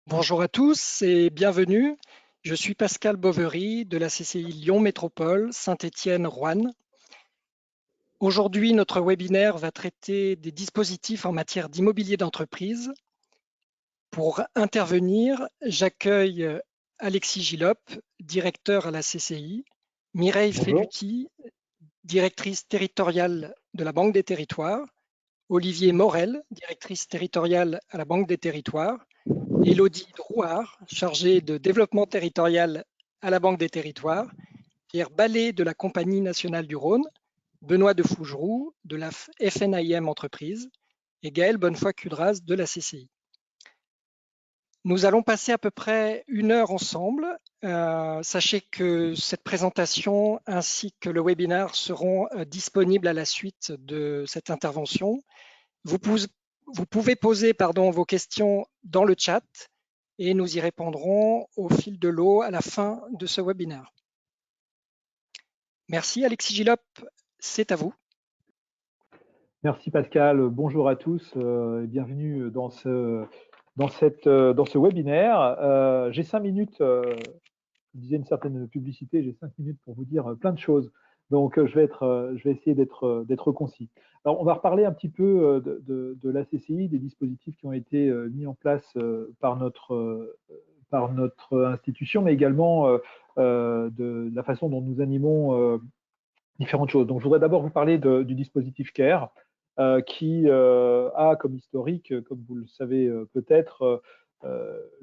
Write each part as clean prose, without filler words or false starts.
Bonjour à tous et bienvenue. Je suis Pascal Bovery de la CCI Lyon Métropole, Saint-Étienne-Roanne. Aujourd'hui, notre webinaire va traiter des dispositifs en matière d'immobilier d'entreprise. Pour intervenir, j'accueille Alexis Gillop, directeur à la CCI, Mireille Bonjour. Felluti, directrice territoriale de la Banque des Territoires, Olivier Morel, directrice territoriale à la Banque des Territoires, Élodie Drouard, chargée de développement territorial à la Banque des Territoires, Pierre Ballet de la Compagnie nationale du Rhône, Benoît de Fougeroux de la FNIM Entreprise et Gaël Bonnefoy-Cudras de la CCI. Nous allons passer à peu près 1 heure ensemble. Sachez que cette présentation ainsi que le webinaire seront disponibles à la suite de cette intervention. Vous pouvez poser vos questions dans le chat et nous y répondrons au fil de l'eau à la fin de ce webinaire. Merci Alexis Gillop, c'est à vous. Merci Pascal, bonjour à tous et bienvenue dans ce webinaire. J'ai 5 minutes, je disais une certaine publicité, j'ai 5 minutes pour vous dire plein de choses. Donc je vais essayer d'être concis. Alors on va reparler un petit peu de la CCI, des dispositifs qui ont été mis en place par notre institution, mais également de la façon dont nous animons différentes choses. Donc, je voudrais d'abord vous parler du dispositif CARE, qui a comme historique, comme vous le savez peut-être,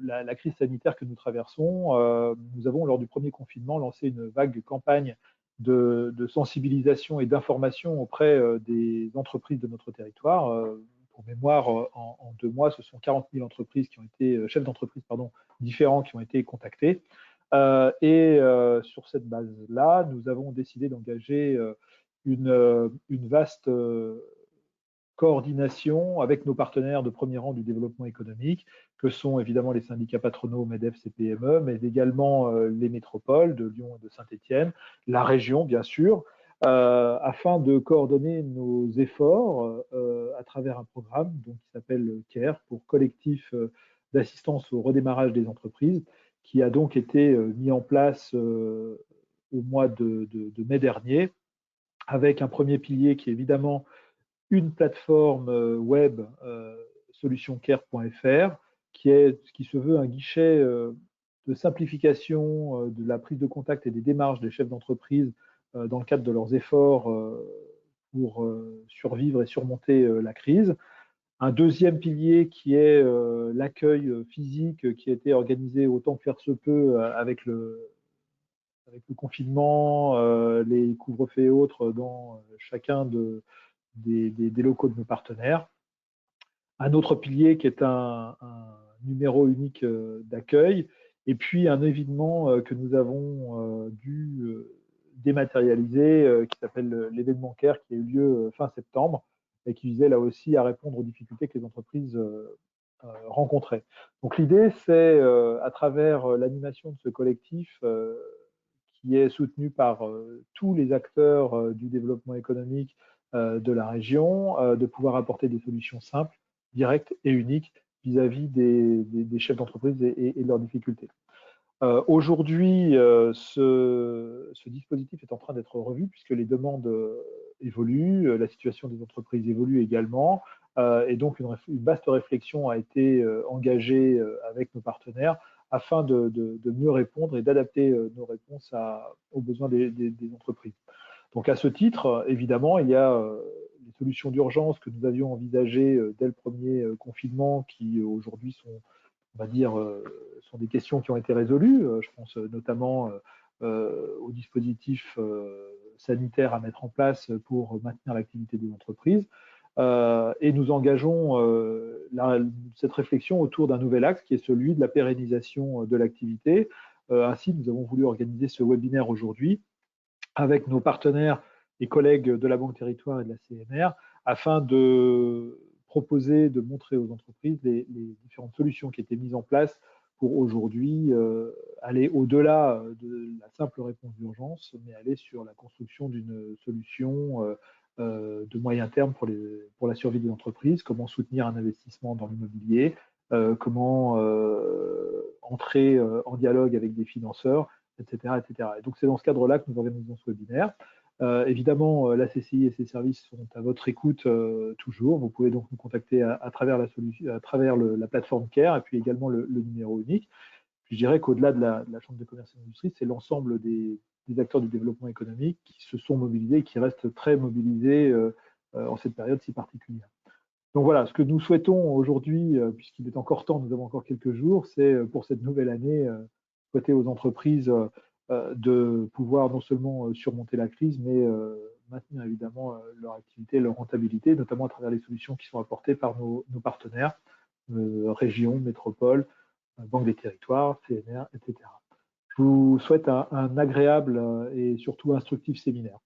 la crise sanitaire que nous traversons. Nous avons, lors du premier confinement, lancé une vague campagne de sensibilisation et d'information auprès des entreprises de notre territoire. Pour mémoire, en 2 mois, ce sont 40 000 entreprises qui ont été, chefs d'entreprise différents qui ont été contactés. Sur cette base-là, nous avons décidé d'engager une vaste coordination avec nos partenaires de premier rang du développement économique, que sont évidemment les syndicats patronaux MEDEF, CPME, mais également les métropoles de Lyon et de Saint-Étienne, la région bien sûr, afin de coordonner nos efforts à travers un programme qui s'appelle CARE, pour Collectif d'assistance au redémarrage des entreprises, qui a donc été mis en place au mois de mai dernier, avec un premier pilier qui est évidemment une plateforme web, solutioncare.fr, qui se veut un guichet de simplification de la prise de contact et des démarches des chefs d'entreprise dans le cadre de leurs efforts pour survivre et surmonter la crise. Un deuxième pilier qui est l'accueil physique, qui a été organisé autant que faire se peut avec le confinement, les couvre-feux et autres dans chacun des locaux de nos partenaires. Un autre pilier qui est un numéro unique d'accueil, et puis un événement que nous avons dû dématérialiser, qui s'appelle l'événement CARE, qui a eu lieu fin septembre, et qui visait là aussi à répondre aux difficultés que les entreprises rencontraient. Donc l'idée, c'est à travers l'animation de ce collectif, qui est soutenu par tous les acteurs du développement économique de la région, de pouvoir apporter des solutions simples, directes et uniques vis-à-vis des chefs d'entreprise et de leurs difficultés. Aujourd'hui, ce dispositif est en train d'être revu puisque les demandes évoluent, la situation des entreprises évolue également, et donc une vaste réflexion a été engagée avec nos partenaires afin de mieux répondre et d'adapter nos réponses aux besoins des entreprises. Donc à ce titre, évidemment, il y a les solutions d'urgence que nous avions envisagées dès le premier confinement, qui aujourd'hui sont, on va dire, sont des questions qui ont été résolues. Je pense notamment aux dispositifs sanitaires à mettre en place pour maintenir l'activité des entreprises. Et nous engageons cette réflexion autour d'un nouvel axe qui est celui de la pérennisation de l'activité. Ainsi, nous avons voulu organiser ce webinaire aujourd'hui avec nos partenaires et collègues de la Banque Territoire et de la CNR, afin de proposer, de montrer aux entreprises les différentes solutions qui étaient mises en place pour aujourd'hui aller au-delà de la simple réponse d'urgence, mais aller sur la construction d'une solution de moyen terme pour la survie des entreprises, comment soutenir un investissement dans l'immobilier, comment entrer en dialogue avec des financeurs, etc., etc. Et donc c'est dans ce cadre-là que nous organisons ce webinaire. Évidemment, la CCI et ses services sont à votre écoute toujours. Vous pouvez donc nous contacter à travers la plateforme CARE et puis également le numéro unique. Puis je dirais qu'au-delà de la Chambre de commerce et d'industrie, c'est l'ensemble des acteurs du développement économique qui se sont mobilisés et qui restent très mobilisés en cette période si particulière. Donc voilà, ce que nous souhaitons aujourd'hui, puisqu'il est encore temps, nous avons encore quelques jours, c'est pour cette nouvelle année, souhaiter aux entreprises de pouvoir non seulement surmonter la crise, mais maintenir évidemment leur activité, leur rentabilité, notamment à travers les solutions qui sont apportées par nos partenaires, régions, métropoles, Banque des territoires, CNR, etc. Je vous souhaite un agréable et surtout instructif séminaire.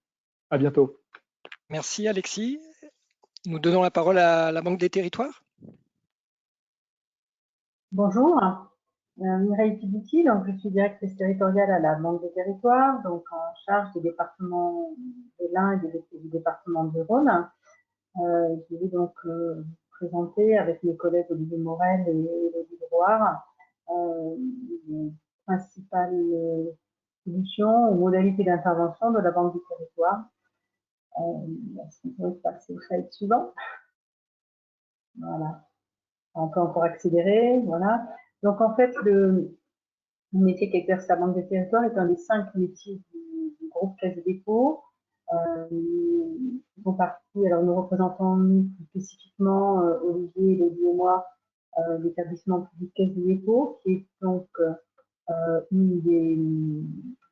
À bientôt. Merci Alexis. Nous donnons la parole à la Banque des territoires. Bonjour, Mireille Pibiti, donc je suis directrice territoriale à la Banque des territoires, donc en charge des départements de l'Ain et du département du Rhône. Je vais donc vous présenter avec mes collègues Olivier Morel et Élodie Drouard les principales solutions ou modalités d'intervention de la Banque des territoires. On peut passer au slide suivant. Voilà. On peut encore accélérer, voilà. Donc en fait, le métier qu'exerce la Banque des territoires est un des 5 métiers du groupe Caisse des dépôts. Ils font partie, alors nous représentons plus spécifiquement, Olivier, Élodie et moi, l'établissement public Caisse des dépôts, qui est donc une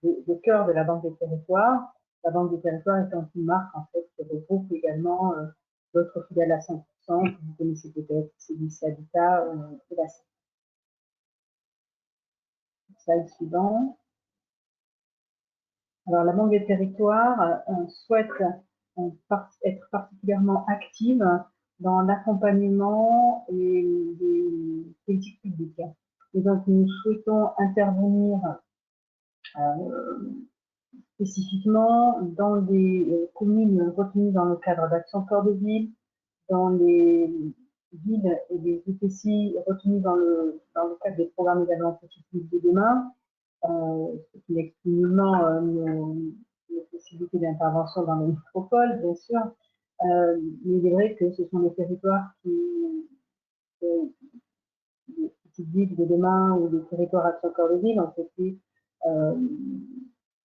des cœurs de la Banque des territoires. La Banque des territoires étant une marque en fait qui regroupe également d'autres filiales à 100%, que vous connaissez peut-être, CDC Habitat et la slide suivant. Alors, la Banque des territoires souhaite être particulièrement active dans l'accompagnement des politiques publiques. Et donc, nous souhaitons intervenir spécifiquement dans des communes retenues dans le cadre d'Action Cœur de Ville, dans les villes et des EPCI retenus dans le cadre des programmes également Petites Villes de demain, ce qui exclut nullement nos possibilités d'intervention dans les métropoles, bien sûr. Mais il est vrai que ce sont des territoires les petites villes de demain ou les territoires Action Cœur de Ville ont été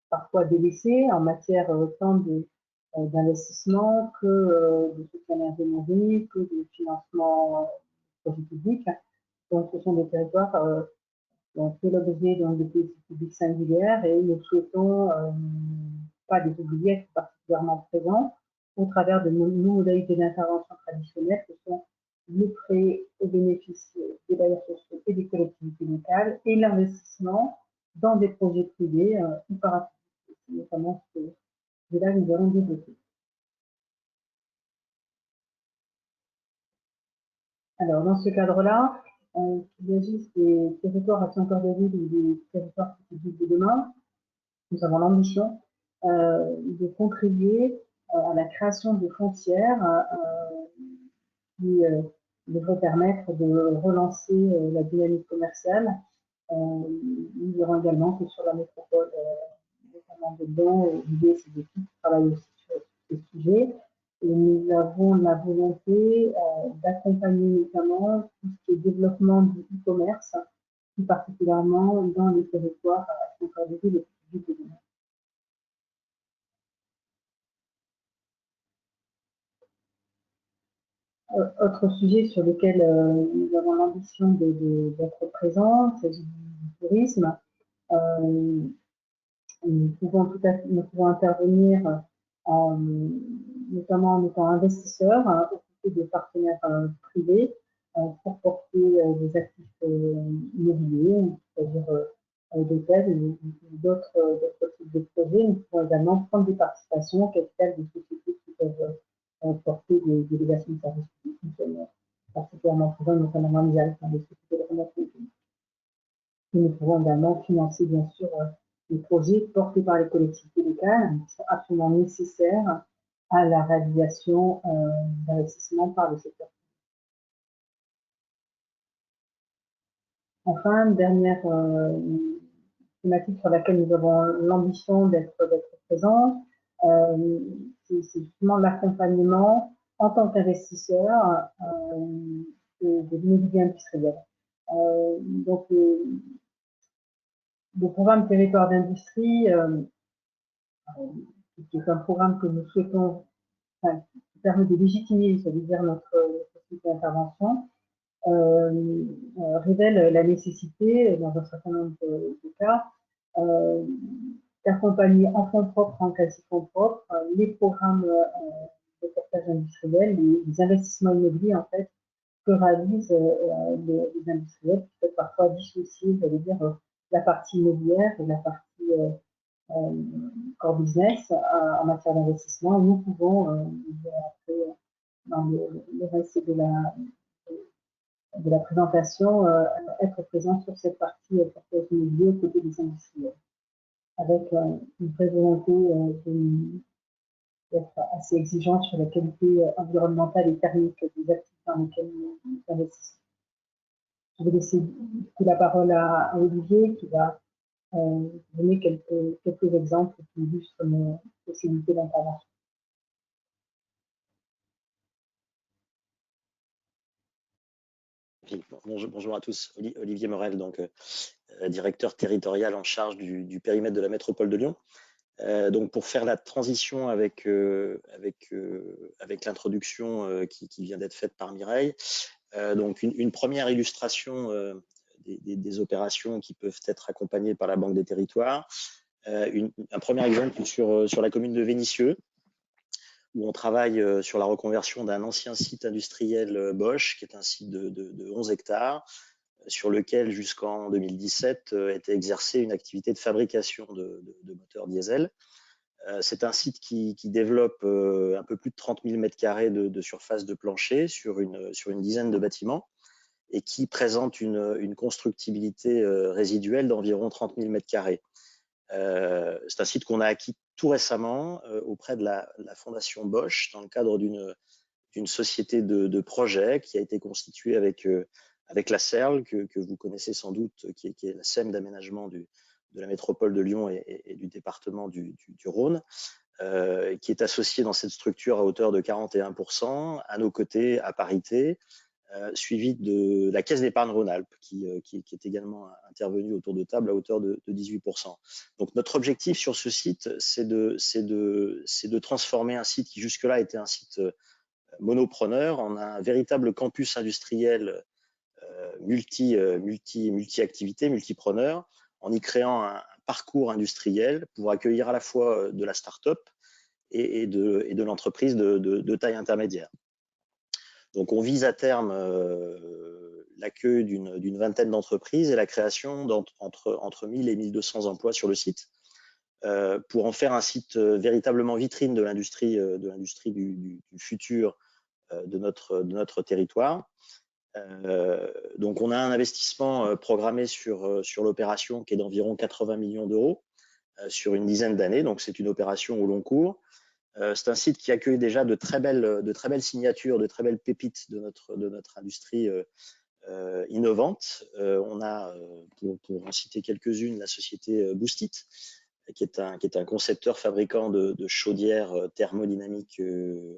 parfois délaissés en matière tant d'investissement que de soutien à l'ingénierie, que de financement projet public. Donc, ce sont des territoires qui ont fait l'objet de politiques publiques singulières et nous souhaitons pas les oublier, être particulièrement présents au travers de nos modalités d'intervention traditionnelles que sont le prêt au bénéfice des bailleurs sociaux et des collectivités locales et l'investissement dans des projets privés ou parapublics. C'est notamment ce que là nous allons développer. Alors, dans ce cadre-là, qu'il s'agisse des territoires à 100 cœurs de ville ou des territoires petites villes de demain, nous avons l'ambition de contribuer à la création de frontières qui devraient permettre de relancer la dynamique commerciale. Nous verrons également que sur la métropole, notamment de Lyon, l'idée c'est d'équipes qui travaillent aussi sur ces sujets. Et nous avons la volonté d'accompagner notamment tout ce qui est développement du e-commerce, plus particulièrement dans les territoires à centraliser les petites villes de demain. Autre sujet sur lequel nous avons l'ambition d'être présents, c'est du tourisme. Nous pouvons intervenir notamment en étant investisseurs occupés de partenaires privés pour porter des actifs immobiliers, c'est-à-dire d'hôtels ou d'autres types de projets. Nous pouvons également prendre des participations au capital des sociétés qui peuvent porter des délégations de services publics. Nous sommes particulièrement présents, notamment dans les directions des sociétés de remontée. Nous pouvons également financer, bien sûr, les projets portés par les collectivités locales qui sont absolument nécessaires à la réalisation d'investissements par le secteur. Enfin, dernière thématique sur laquelle nous avons l'ambition d'être présents, c'est justement l'accompagnement en tant qu'investisseur de l'immobilier industriel. Donc, le programme Territoire d'industrie, qui est un programme que nous souhaitons, qui permet de légitimer, ça veut dire notre société d'intervention, révèle la nécessité, dans un certain nombre de cas, d'accompagner en fonds propres, en quasi-fonds propres, les programmes de portage industriel, les investissements immobiliers en fait que réalisent les industriels, qui peuvent parfois dissocier, j'allais dire, la partie immobilière et la partie core business en matière d'investissement. Nous pouvons, après, dans le reste de la présentation, être présents sur cette partie portage immobilier aux côtés des industriels, avec une vraie volonté d'être assez exigeant sur la qualité environnementale et thermique des actifs dans lesquels nous investissons. Je vais laisser la parole à Olivier qui va donner quelques exemples qui illustrent nos possibilités d'intervention. Bonjour à tous, Olivier Morel, donc directeur territorial en charge du périmètre de la métropole de Lyon. Donc pour faire la transition avec l'introduction qui vient d'être faite par Mireille, donc une première illustration des opérations qui peuvent être accompagnées par la Banque des Territoires. Un premier exemple sur la commune de Vénissieux, où on travaille sur la reconversion d'un ancien site industriel Bosch, qui est un site de 11 hectares, sur lequel jusqu'en 2017 était exercée une activité de fabrication de moteurs diesel. C'est un site qui développe un peu plus de 30 000 m² de surface de plancher sur une dizaine de bâtiments et qui présente une constructibilité résiduelle d'environ 30 000 m². C'est un site qu'on a acquis tout récemment auprès de la fondation Bosch dans le cadre d'une société de projet qui a été constituée avec la SERL, que vous connaissez sans doute, qui est la SEM d'aménagement de la métropole de Lyon et du département du Rhône, qui est associée dans cette structure à hauteur de 41%, à nos côtés, à parité, suivi de la Caisse d'épargne Rhône-Alpes, qui est également intervenue autour de table à hauteur de 18%. Donc notre objectif sur ce site, c'est de transformer un site qui jusque-là était un site monopreneur en un véritable campus industriel multi-activités, multipreneur, en y créant un parcours industriel pour accueillir à la fois de la start-up et de l'entreprise de taille intermédiaire. Donc, on vise à terme l'accueil d'une vingtaine d'entreprises et la création entre 1000 et 1200 emplois sur le site, pour en faire un site véritablement vitrine de l'industrie du futur de notre territoire. Donc, on a un investissement programmé sur l'opération qui est d'environ 80 millions d'euros sur une dizaine d'années. Donc, c'est une opération au long cours. C'est un site qui accueille déjà de très belles signatures, de très belles pépites de notre industrie innovante. On a, pour en citer quelques-unes, la société Boostit, qui est un concepteur fabricant de chaudières thermodynamiques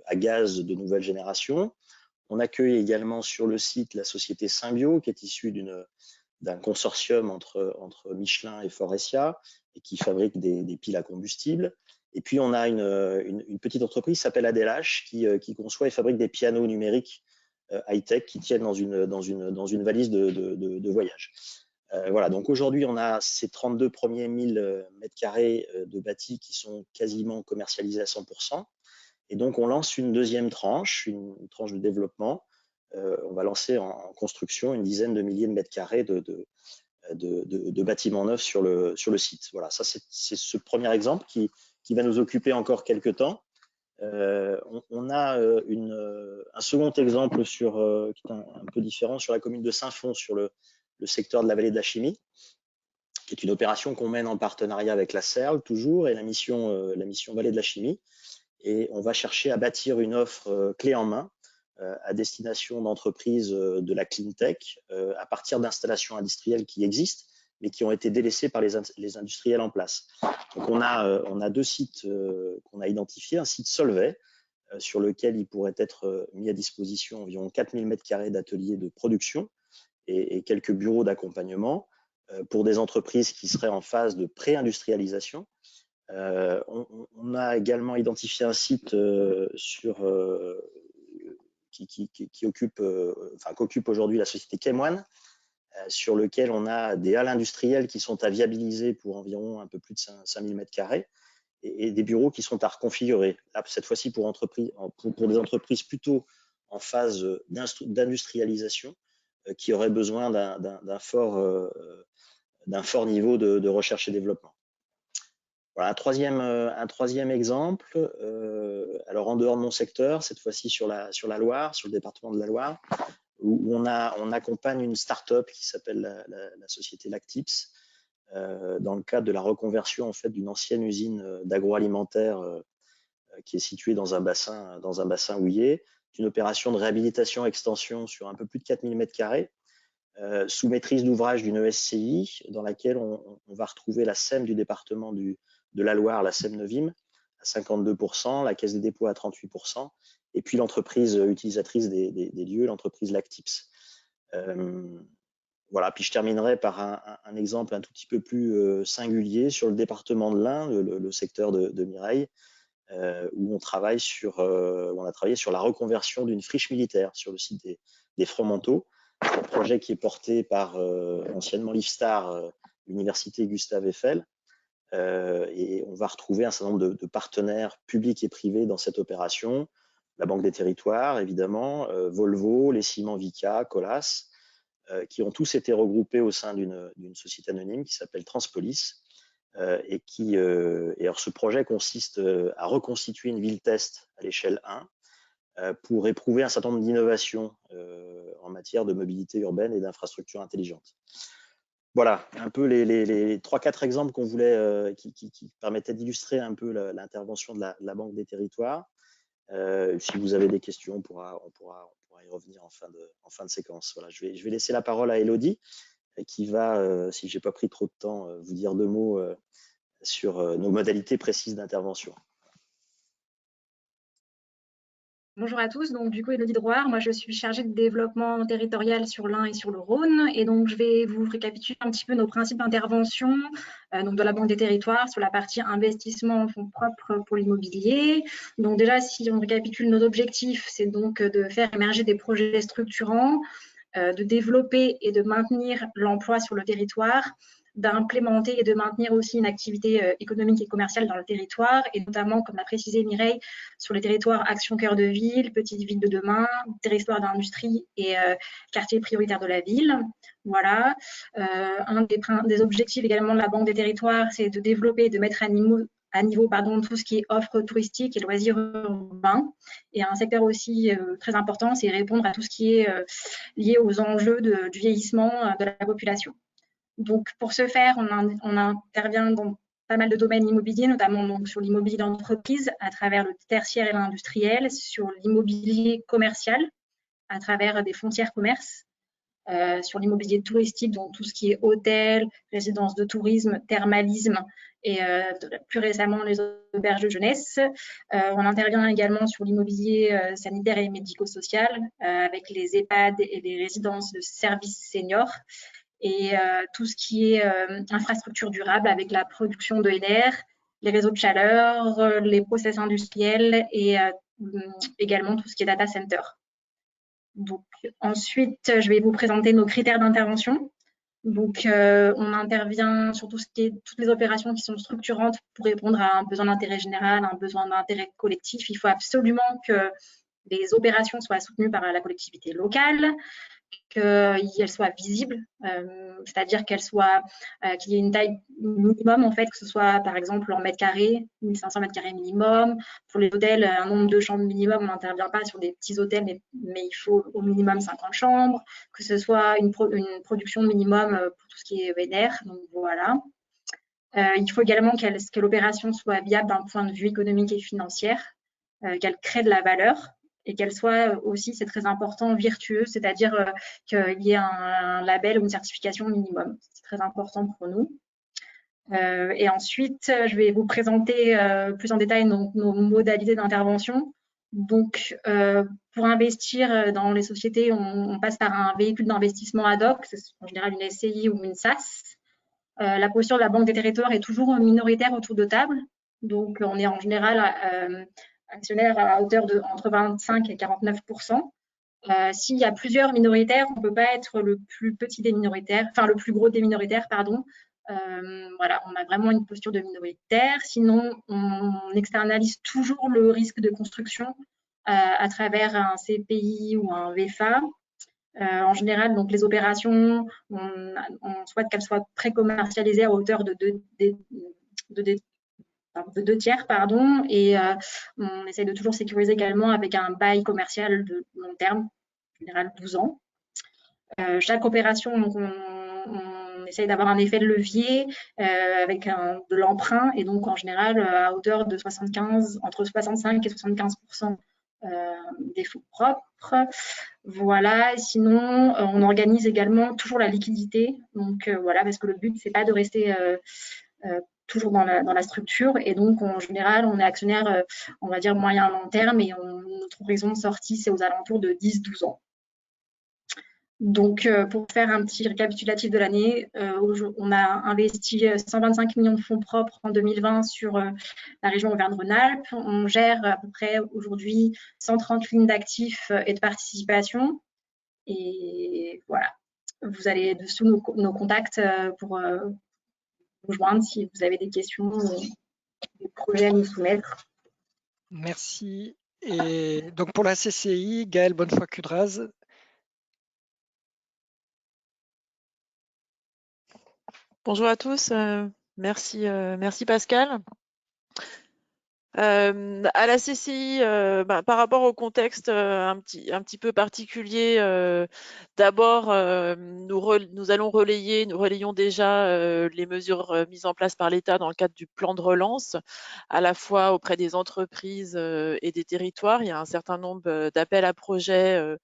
à gaz de nouvelle génération. On accueille également sur le site la société Symbio, qui est issue d'un consortium entre Michelin et Faurecia, et qui fabrique des piles à combustible. Et puis, on a une petite entreprise qui s'appelle Adelash, qui conçoit et fabrique des pianos numériques high-tech qui tiennent dans une valise de voyage. Voilà, donc aujourd'hui, on a ces 32 premiers 1000 m² de bâti qui sont quasiment commercialisés à 100%. Et donc, on lance une deuxième tranche, une tranche de développement. On va lancer en construction une dizaine de milliers de mètres carrés de bâtiments neufs sur le site. Voilà, ça c'est ce premier exemple qui va nous occuper encore quelques temps. On a un second exemple qui est un peu différent sur la commune de Saint-Fons, sur le secteur de la vallée de la Chimie, qui est une opération qu'on mène en partenariat avec la SERL toujours, et la mission vallée de la Chimie. Et on va chercher à bâtir une offre clé en main à destination d'entreprises de la clean tech à partir d'installations industrielles qui existent, mais qui ont été délaissées par les industriels en place. Donc on a 2 sites qu'on a identifiés, un site Solvay, sur lequel il pourrait être mis à disposition environ 4000 m² d'ateliers de production et quelques bureaux d'accompagnement pour des entreprises qui seraient en phase de pré-industrialisation. On a également identifié un site qu'occupe aujourd'hui la société Chemone, sur lequel on a des halles industrielles qui sont à viabiliser pour environ un peu plus de 5000 m² et des bureaux qui sont à reconfigurer. Là, cette fois-ci pour des entreprises plutôt en phase d'industrialisation qui auraient besoin d'un fort niveau de recherche et développement. Voilà, un troisième exemple, alors en dehors de mon secteur, cette fois-ci sur la Loire, sur le département de la Loire, où on accompagne une start-up qui s'appelle la société Lactips, dans le cadre de la reconversion en fait d'une ancienne usine d'agroalimentaire qui est située dans un bassin houiller, une opération de réhabilitation-extension sur un peu plus de 4000 m², sous maîtrise d'ouvrage d'une ESCI, dans laquelle on va retrouver la SEM du département de la Loire, la SEM Novim, à 52%, la Caisse des dépôts à 38%, et puis l'entreprise utilisatrice des lieux, l'entreprise Lactips. Voilà, puis je terminerai par un exemple un tout petit peu plus singulier sur le département de l'Ain, le secteur de Mireille, où on a travaillé sur la reconversion d'une friche militaire sur le site des Fromenteaux. C'est un projet qui est porté par anciennement l'IFSTAR, l'université Gustave Eiffel, et on va retrouver un certain nombre de partenaires publics et privés dans cette opération, la Banque des Territoires évidemment, Volvo, les ciments Vicat, Colas, qui ont tous été regroupés au sein d'une société anonyme qui s'appelle Transpolis, et alors ce projet consiste à reconstituer une ville test à l'échelle 1 pour éprouver un certain nombre d'innovations en matière de mobilité urbaine et d'infrastructures intelligentes. Voilà, un peu les 3-4 exemples qu'on voulait, qui permettaient d'illustrer un peu l'intervention de la Banque des Territoires. Si vous avez des questions, on pourra y revenir en fin de séquence. Voilà, je vais laisser la parole à Elodie, qui va, si je n'ai pas pris trop de temps, vous dire 2 mots sur nos modalités précises d'intervention. Bonjour à tous, donc du coup Elodie Drouard, moi je suis chargée de développement territorial sur l'Ain et sur le Rhône, et donc je vais vous récapituler un petit peu nos principes d'intervention donc de la Banque des Territoires sur la partie investissement en fonds propres pour l'immobilier. Donc déjà, si on récapitule nos objectifs, c'est donc de faire émerger des projets structurants, de développer et de maintenir l'emploi sur le territoire, d'implémenter et de maintenir aussi une activité économique et commerciale dans le territoire, et notamment, comme l'a précisé Mireille, sur les territoires Action Cœur de Ville, Petite Ville de demain, territoire d'industrie et quartier prioritaire de la ville. Voilà. Un des objectifs également de la Banque des Territoires, c'est de développer et de mettre à niveau tout ce qui est offre touristique et loisirs urbains. Et un secteur aussi très important, c'est répondre à tout ce qui est lié aux enjeux du vieillissement de la population. Donc, pour ce faire, on intervient dans pas mal de domaines immobiliers, notamment donc, sur l'immobilier d'entreprise à travers le tertiaire et l'industriel, sur l'immobilier commercial à travers des foncières commerces, sur l'immobilier touristique, donc tout ce qui est hôtel, résidence de tourisme, thermalisme et plus récemment les auberges de jeunesse. On intervient également sur l'immobilier sanitaire et médico-social avec les EHPAD et les résidences de services seniors, et tout ce qui est infrastructure durable avec la production d'ENR, les réseaux de chaleur, les process industriels et également tout ce qui est data center. Donc, ensuite, je vais vous présenter nos critères d'intervention. Donc, on intervient sur toutes les opérations qui sont structurantes pour répondre à un besoin d'intérêt général, un besoin d'intérêt collectif. Il faut absolument que les opérations soient soutenues par la collectivité locale, qu'elle soit visible, c'est-à-dire qu'il y ait une taille minimum, en fait, que ce soit par exemple en mètres carrés, 1500 mètres carrés minimum. Pour les hôtels, un nombre de chambres minimum, on n'intervient pas sur des petits hôtels, mais il faut au minimum 50 chambres, que ce soit une production minimum pour tout ce qui est ENR, donc voilà. Il faut également que l'opération soit viable d'un point de vue économique et financier, qu'elle crée de la valeur, et qu'elle soit aussi, c'est très important, vertueuse, c'est-à-dire qu'il y ait un label ou une certification minimum. C'est très important pour nous. Et ensuite, je vais vous présenter plus en détail nos modalités d'intervention. Donc, pour investir dans les sociétés, on passe par un véhicule d'investissement ad hoc, c'est en général une SCI ou une SAS. La posture de la Banque des Territoires est toujours minoritaire autour de table. Donc, on est en général actionnaire à hauteur de entre 25 et 49%. S'il y a plusieurs minoritaires, on ne peut pas être le plus petit des minoritaires, enfin le plus gros des minoritaires, pardon. Voilà, on a vraiment une posture de minoritaire. Sinon, on externalise toujours le risque de construction à travers un CPI ou un VFA. En général, donc les opérations, on souhaite qu'elles soient pré-commercialisées à hauteur de 2 tiers, pardon, et on essaie de toujours sécuriser également avec un bail commercial de long terme, en général 12 ans. Chaque opération, donc on essaye d'avoir un effet de levier avec de l'emprunt, et donc en général à hauteur de entre 65 et 75% des fonds propres. Voilà, sinon on organise également toujours la liquidité, donc voilà, parce que le but c'est pas de rester toujours dans la structure, et donc en général on est actionnaire on va dire moyen long terme, et notre horizon de sortie c'est aux alentours de 10-12 ans. Donc, pour faire un petit récapitulatif de l'année, on a investi 125 millions de fonds propres en 2020 sur la région Auvergne-Rhône-Alpes. On gère à peu près aujourd'hui 130 lignes d'actifs et de participation. Et voilà, vous allez dessous nos contacts pour nous joindre si vous avez des questions ou des projets à nous soumettre. Merci. Et donc pour la CCI, Gaëlle Bonnefoy-Cudraz. Bonjour à tous, merci Pascal. À la CCI, par rapport au contexte un petit peu particulier, d'abord nous relayons déjà les mesures mises en place par l'État dans le cadre du plan de relance, à la fois auprès des entreprises et des territoires. Il y a un certain nombre d'appels à projets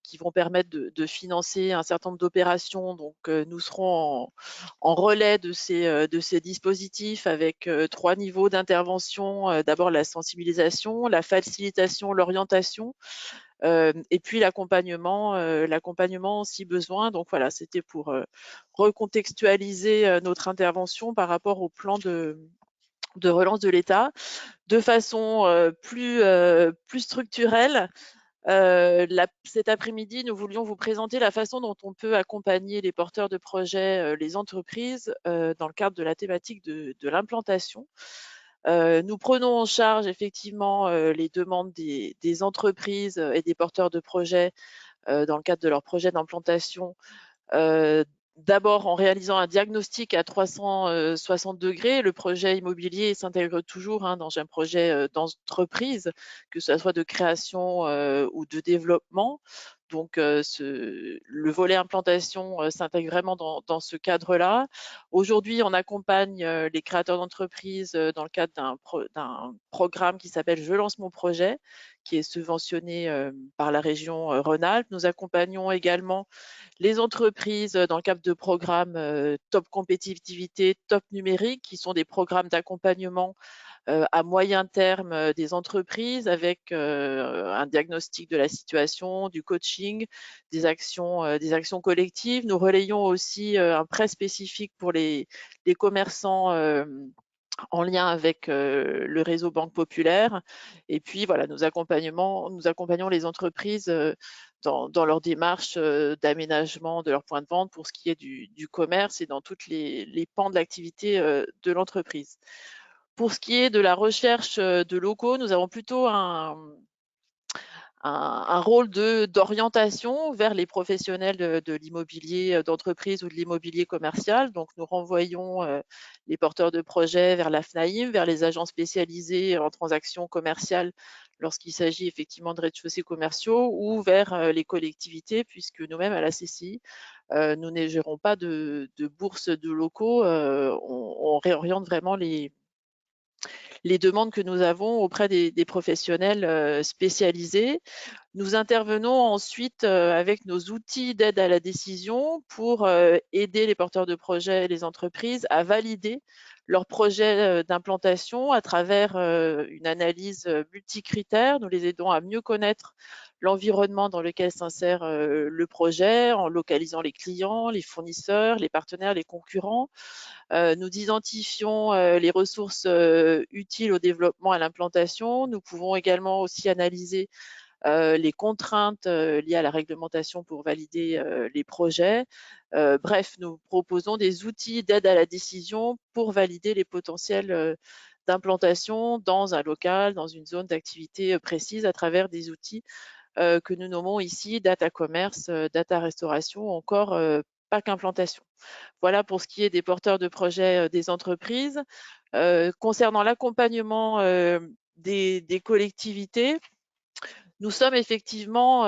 qui vont permettre de financer un certain nombre d'opérations. Donc, nous serons en relais de ces dispositifs avec 3 niveaux d'intervention. D'abord, la sensibilisation, la facilitation, l'orientation, et puis l'accompagnement si besoin. Donc voilà, c'était pour recontextualiser notre intervention par rapport au plan de relance de l'État de façon plus structurelle. Cet après-midi, nous voulions vous présenter la façon dont on peut accompagner les porteurs de projets, les entreprises, dans le cadre de la thématique de l'implantation. Nous prenons en charge effectivement les demandes des entreprises et des porteurs de projets dans le cadre de leurs projets d'implantation. D'abord en réalisant un diagnostic à 360 degrés. Le projet immobilier s'intègre toujours dans un projet d'entreprise, que ce soit de création ou de développement. Donc, le volet implantation s'intègre vraiment dans ce cadre-là. Aujourd'hui, on accompagne les créateurs d'entreprises dans le cadre d'un programme qui s'appelle « Je lance mon projet », qui est subventionné par la région Rhône-Alpes. Nous accompagnons également les entreprises dans le cadre de programmes Top Compétitivité, Top Numérique, qui sont des programmes d'accompagnement à moyen terme des entreprises avec un diagnostic de la situation, du coaching, des actions collectives. Nous relayons aussi un prêt spécifique pour les commerçants en lien avec le réseau Banque Populaire. Et puis voilà, nous accompagnons les entreprises dans leur démarche d'aménagement de leurs points de vente pour ce qui est du commerce et dans toutes les pans de l'activité de l'entreprise. Pour ce qui est de la recherche de locaux, nous avons plutôt un rôle d'orientation vers les professionnels de l'immobilier d'entreprise ou de l'immobilier commercial. Donc, nous renvoyons les porteurs de projets vers la FNAIM, vers les agents spécialisés en transactions commerciales lorsqu'il s'agit effectivement de rez-de-chaussée commerciaux, ou vers les collectivités, puisque nous-mêmes à la CCI, nous ne gérons pas de bourse de locaux. On réoriente vraiment les demandes que nous avons auprès des professionnels spécialisés. Nous intervenons ensuite avec nos outils d'aide à la décision pour aider les porteurs de projets et les entreprises à valider leur projet d'implantation à travers une analyse multicritère. Nous les aidons à mieux connaître l'environnement dans lequel s'insère le projet en localisant les clients, les fournisseurs, les partenaires, les concurrents. Nous identifions les ressources utiles au développement et à l'implantation. Nous pouvons également aussi analyser les contraintes liées à la réglementation pour valider les projets. Bref, nous proposons des outils d'aide à la décision pour valider les potentiels d'implantation dans un local, dans une zone d'activité précise à travers des outils que nous nommons ici data commerce, data restauration ou encore pack implantation. Voilà pour ce qui est des porteurs de projets des entreprises. Concernant l'accompagnement des collectivités, nous sommes effectivement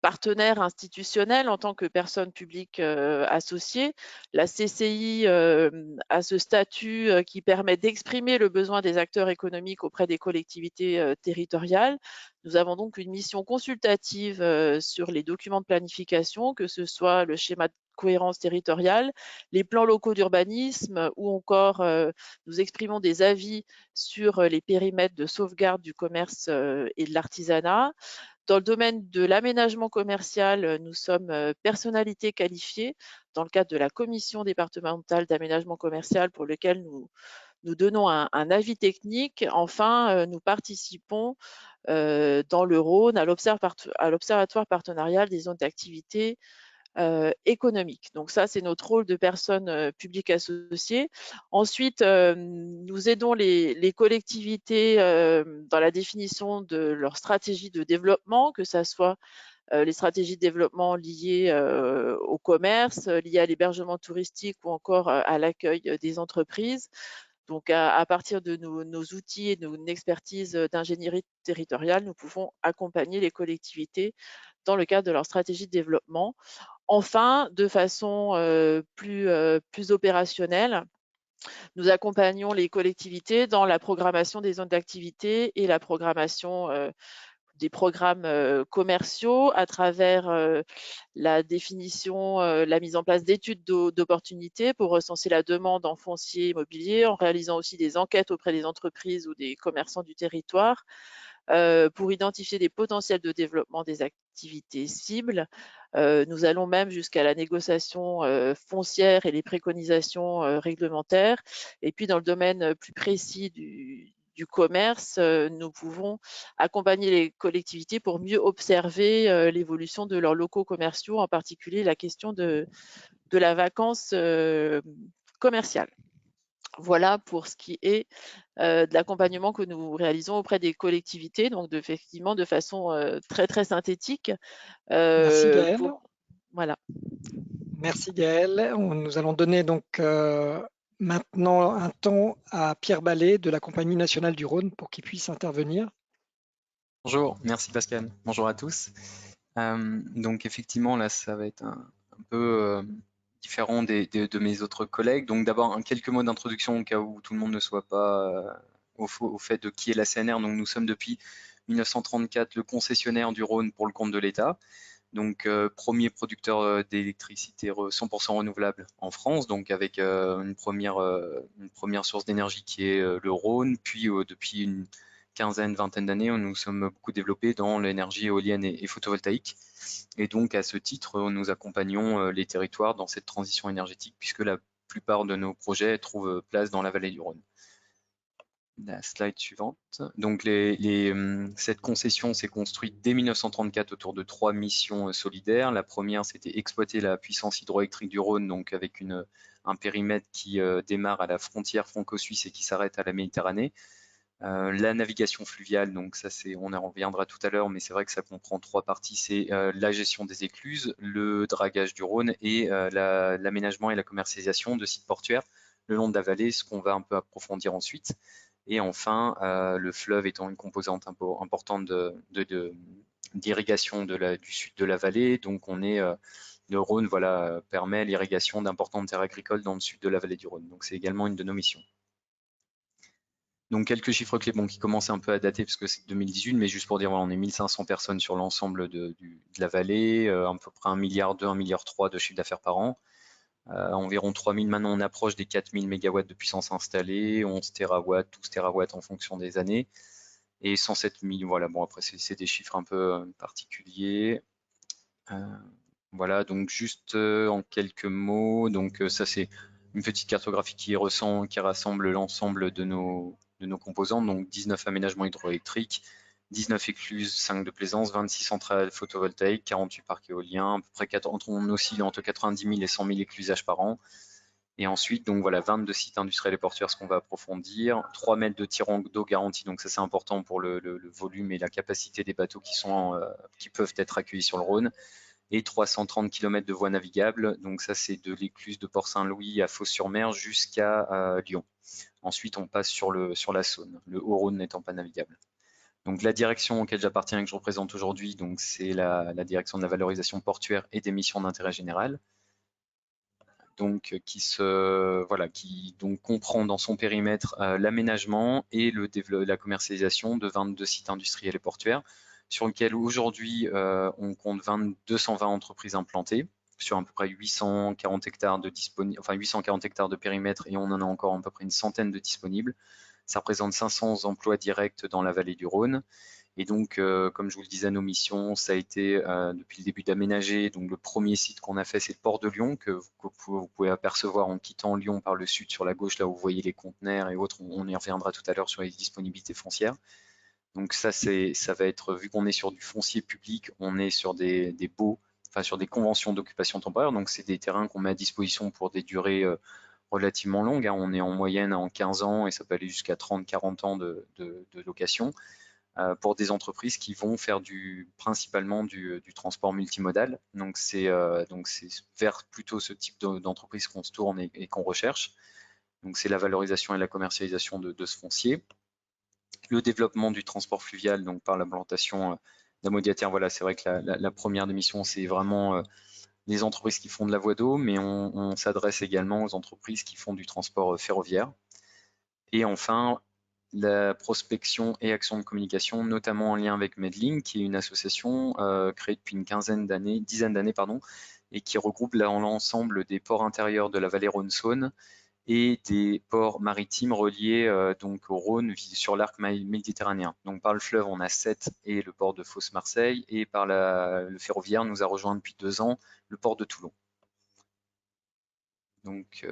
partenaires institutionnels en tant que personnes publiques associées. La CCI a ce statut qui permet d'exprimer le besoin des acteurs économiques auprès des collectivités territoriales. Nous avons donc une mission consultative sur les documents de planification, que ce soit le schéma de cohérence territoriale, les plans locaux d'urbanisme ou encore nous exprimons des avis sur les périmètres de sauvegarde du commerce et de l'artisanat. Dans le domaine de l'aménagement commercial, nous sommes personnalités qualifiées dans le cadre de la commission départementale d'aménagement commercial pour lequel nous donnons un avis technique. Enfin, nous participons dans le Rhône à l'Observatoire partenarial des zones d'activité économique. Donc ça, c'est notre rôle de personnes publiques associées. Ensuite, nous aidons les collectivités dans la définition de leur stratégie de développement, que ça soit les stratégies de développement liées au commerce, liées à l'hébergement touristique ou encore à l'accueil des entreprises. Donc, à partir de nos outils et de notre expertise d'ingénierie territoriale, nous pouvons accompagner les collectivités dans le cadre de leur stratégie de développement. Enfin, de façon plus opérationnelle, nous accompagnons les collectivités dans la programmation des zones d'activité et la programmation des programmes commerciaux à travers la définition, la mise en place d'études d'opportunités pour recenser la demande en foncier immobilier, en réalisant aussi des enquêtes auprès des entreprises ou des commerçants du territoire, pour identifier des potentiels de développement des activités cibles. Nous allons même jusqu'à la négociation foncière et les préconisations réglementaires. Et puis dans le domaine plus précis du commerce, nous pouvons accompagner les collectivités pour mieux observer l'évolution de leurs locaux commerciaux, en particulier la question de la vacance commerciale. Voilà pour ce qui est de l'accompagnement que nous réalisons auprès des collectivités, donc effectivement de façon très synthétique. Merci Gaëlle. Voilà. Merci Gaëlle. Nous allons donner donc maintenant un temps à Pierre Ballet de la Compagnie nationale du Rhône pour qu'il puisse intervenir. Bonjour, merci Pascal. Bonjour à tous. Donc effectivement, là, ça va être un peu différent de mes autres collègues. Donc d'abord, quelques mots d'introduction au cas où tout le monde ne soit pas au fait de qui est la CNR. Donc nous sommes depuis 1934 le concessionnaire du Rhône pour le compte de l'État. Donc premier producteur d'électricité 100% renouvelable en France, donc avec une première source d'énergie qui est le Rhône, puis depuis une vingtaine d'années, nous sommes beaucoup développés dans l'énergie éolienne et photovoltaïque. Et donc, à ce titre, nous accompagnons les territoires dans cette transition énergétique, puisque la plupart de nos projets trouvent place dans la vallée du Rhône. La slide suivante. Donc, cette concession s'est construite dès 1934 autour de 3 missions solidaires. La première, c'était exploiter la puissance hydroélectrique du Rhône, donc avec un périmètre qui démarre à la frontière franco-suisse et qui s'arrête à la Méditerranée. La navigation fluviale, donc ça on en reviendra tout à l'heure, mais c'est vrai que ça comprend 3 parties, c'est la gestion des écluses, le dragage du Rhône et l'aménagement et la commercialisation de sites portuaires le long de la vallée, ce qu'on va un peu approfondir ensuite. Et enfin, le fleuve étant une composante importante d'irrigation du sud de la vallée, donc le Rhône permet l'irrigation d'importantes terres agricoles dans le sud de la vallée du Rhône, donc c'est également une de nos missions. Donc quelques chiffres clés qui commencent un peu à dater parce que c'est 2018, mais juste pour dire, voilà, on est 1500 personnes sur l'ensemble de la vallée, à peu près 1,2 milliard, 1,3 milliard de chiffre d'affaires par an. Environ 3000, maintenant on approche des 4000 MW de puissance installée, 11 TW, 12 TW en fonction des années, et 107 millions, voilà, bon après c'est des chiffres un peu particuliers. Voilà, donc juste en quelques mots, donc ça c'est une petite cartographie qui rassemble l'ensemble de nos composants, donc 19 aménagements hydroélectriques, 19 écluses, 5 de plaisance, 26 centrales photovoltaïques, 48 parcs éoliens, à peu près on oscille entre 90 000 et 100 000 éclusages par an. Et ensuite, donc voilà, 22 sites industriels et portuaires, ce qu'on va approfondir, 3 mètres de tirant d'eau garantie, donc ça c'est important pour le volume et la capacité des bateaux qui peuvent être accueillis sur le Rhône, et 330 km de voies navigables, donc ça c'est de l'écluse de Port-Saint-Louis à Fos-sur-Mer jusqu'à Lyon. Ensuite on passe sur la Saône, le Haut-Rhône n'étant pas navigable. Donc la direction auquel j'appartiens et que je représente aujourd'hui, donc c'est la direction de la valorisation portuaire et des missions d'intérêt général. Donc qui donc comprend dans son périmètre l'aménagement et la commercialisation de 22 sites industriels et portuaires, sur lequel aujourd'hui on compte 220 entreprises implantées sur à peu près 840 hectares de périmètre, et on en a encore à peu près une centaine de disponibles. Ça représente 500 emplois directs dans la vallée du Rhône. Et donc, comme je vous le disais, nos missions, ça a été depuis le début d'aménager. Donc, le premier site qu'on a fait, c'est le port de Lyon, que vous pouvez apercevoir en quittant Lyon par le sud sur la gauche, là où vous voyez les conteneurs et autres. On y reviendra tout à l'heure sur les disponibilités foncières. Donc ça va être, vu qu'on est sur du foncier public, on est sur des baux, enfin sur des conventions d'occupation temporaire. Donc c'est des terrains qu'on met à disposition pour des durées relativement longues. On est en moyenne en 15 ans et ça peut aller jusqu'à 30-40 ans de location. Pour des entreprises qui vont faire principalement du transport multimodal. Donc c'est vers plutôt ce type d'entreprise qu'on se tourne et qu'on recherche. Donc c'est la valorisation et la commercialisation de ce foncier. Le développement du transport fluvial, donc par l'implantation d'Amodiataire, voilà, c'est vrai que la première des missions, c'est vraiment les entreprises qui font de la voie d'eau, mais on s'adresse également aux entreprises qui font du transport ferroviaire. Et enfin, la prospection et action de communication, notamment en lien avec Medlink, qui est une association créée depuis une dizaine d'années, et qui regroupe l'ensemble des ports intérieurs de la vallée Rhône-Saône et des ports maritimes reliés donc au Rhône sur l'arc méditerranéen. Donc par le fleuve, on a 7 et le port de Fos-Marseille, et par le ferroviaire nous a rejoint depuis 2 ans le port de Toulon. Donc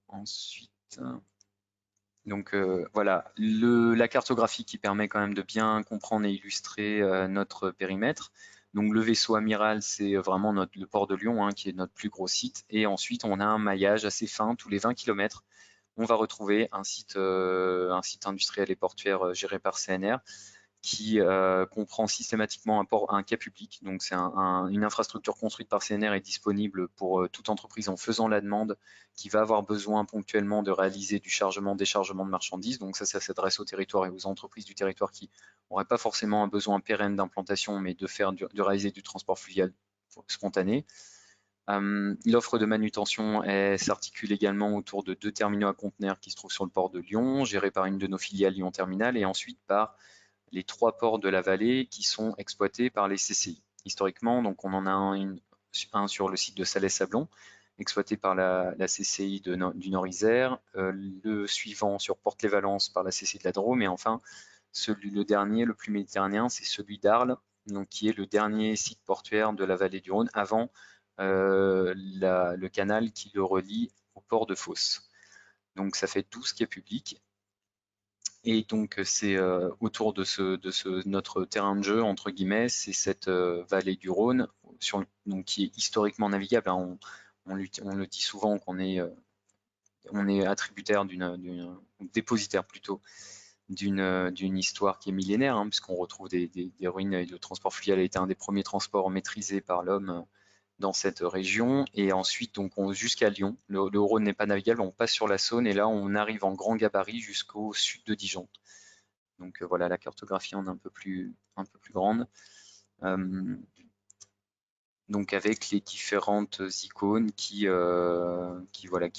ensuite... Donc voilà, la cartographie qui permet quand même de bien comprendre et illustrer notre périmètre. Donc le vaisseau amiral, c'est vraiment le port de Lyon, qui est notre plus gros site. Et ensuite, on a un maillage assez fin, tous les 20 km. On va retrouver un site industriel et portuaire géré par CNR, qui comprend systématiquement un quai public. Donc c'est une infrastructure construite par CNR et disponible pour toute entreprise en faisant la demande, qui va avoir besoin ponctuellement de réaliser du chargement, déchargement de marchandises. Donc ça s'adresse au territoire et aux entreprises du territoire qui n'auraient pas forcément un besoin pérenne d'implantation, mais de réaliser du transport fluvial spontané. L'offre de manutention s'articule également autour de 2 terminaux à conteneurs qui se trouvent sur le port de Lyon, gérés par une de nos filiales Lyon Terminal, et ensuite par les 3 ports de la vallée qui sont exploités par les CCI. Historiquement, donc on en a un sur le site de Salais-Sablon, exploité par la CCI du Nord-Isère, le suivant sur Porte-les-Valences par la CCI de la Drôme, et enfin le dernier, le plus méditerranéen, c'est celui d'Arles, donc qui est le dernier site portuaire de la vallée du Rhône avant le canal qui le relie au port de Fos. Donc ça fait 12 quais publics. Et donc c'est autour de notre terrain de jeu, entre guillemets, c'est cette vallée du Rhône, donc qui est historiquement navigable. On le dit souvent qu'on est attributaire dépositaire plutôt d'une histoire qui est millénaire, puisqu'on retrouve des ruines, et le transport fluvial a été un des premiers transports maîtrisés par l'homme dans cette région. Et ensuite, donc jusqu'à Lyon, le Rhône n'est pas navigable, on passe sur la Saône, et là on arrive en grand gabarit jusqu'au sud de Dijon. Donc voilà, la cartographie en est un peu plus grande. Donc avec les différentes icônes qui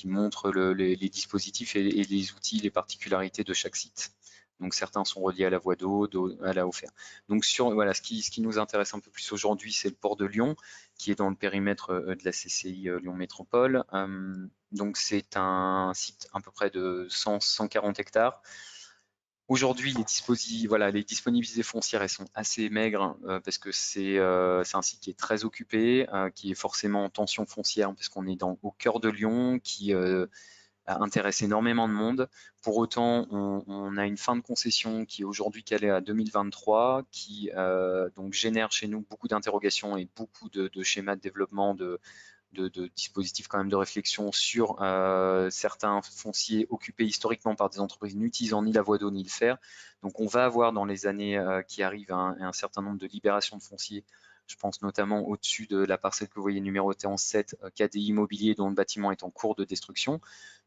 montrent les dispositifs et les outils, les particularités de chaque site. Donc certains sont reliés à la voie d'eau, à la Haut-Fer. Donc voilà, ce qui nous intéresse un peu plus aujourd'hui, c'est le port de Lyon, qui est dans le périmètre de la CCI Lyon Métropole. Donc c'est un site à peu près de 140 hectares. Aujourd'hui, les disponibilités foncières, elles sont assez maigres parce que c'est un site qui est très occupé, qui est forcément en tension foncière parce qu'on est au cœur de Lyon, qui intéresse énormément de monde. Pour autant, on a une fin de concession qui est aujourd'hui calée à 2023, qui donc génère chez nous beaucoup d'interrogations et beaucoup de schémas de développement, de dispositifs quand même de réflexion sur certains fonciers occupés historiquement par des entreprises n'utilisant ni la voie d'eau ni le fer. Donc on va avoir dans les années qui arrivent un certain nombre de libérations de fonciers. Je pense notamment au-dessus de la parcelle que vous voyez numérotée en 7, KDI Immobilier, dont le bâtiment est en cours de destruction.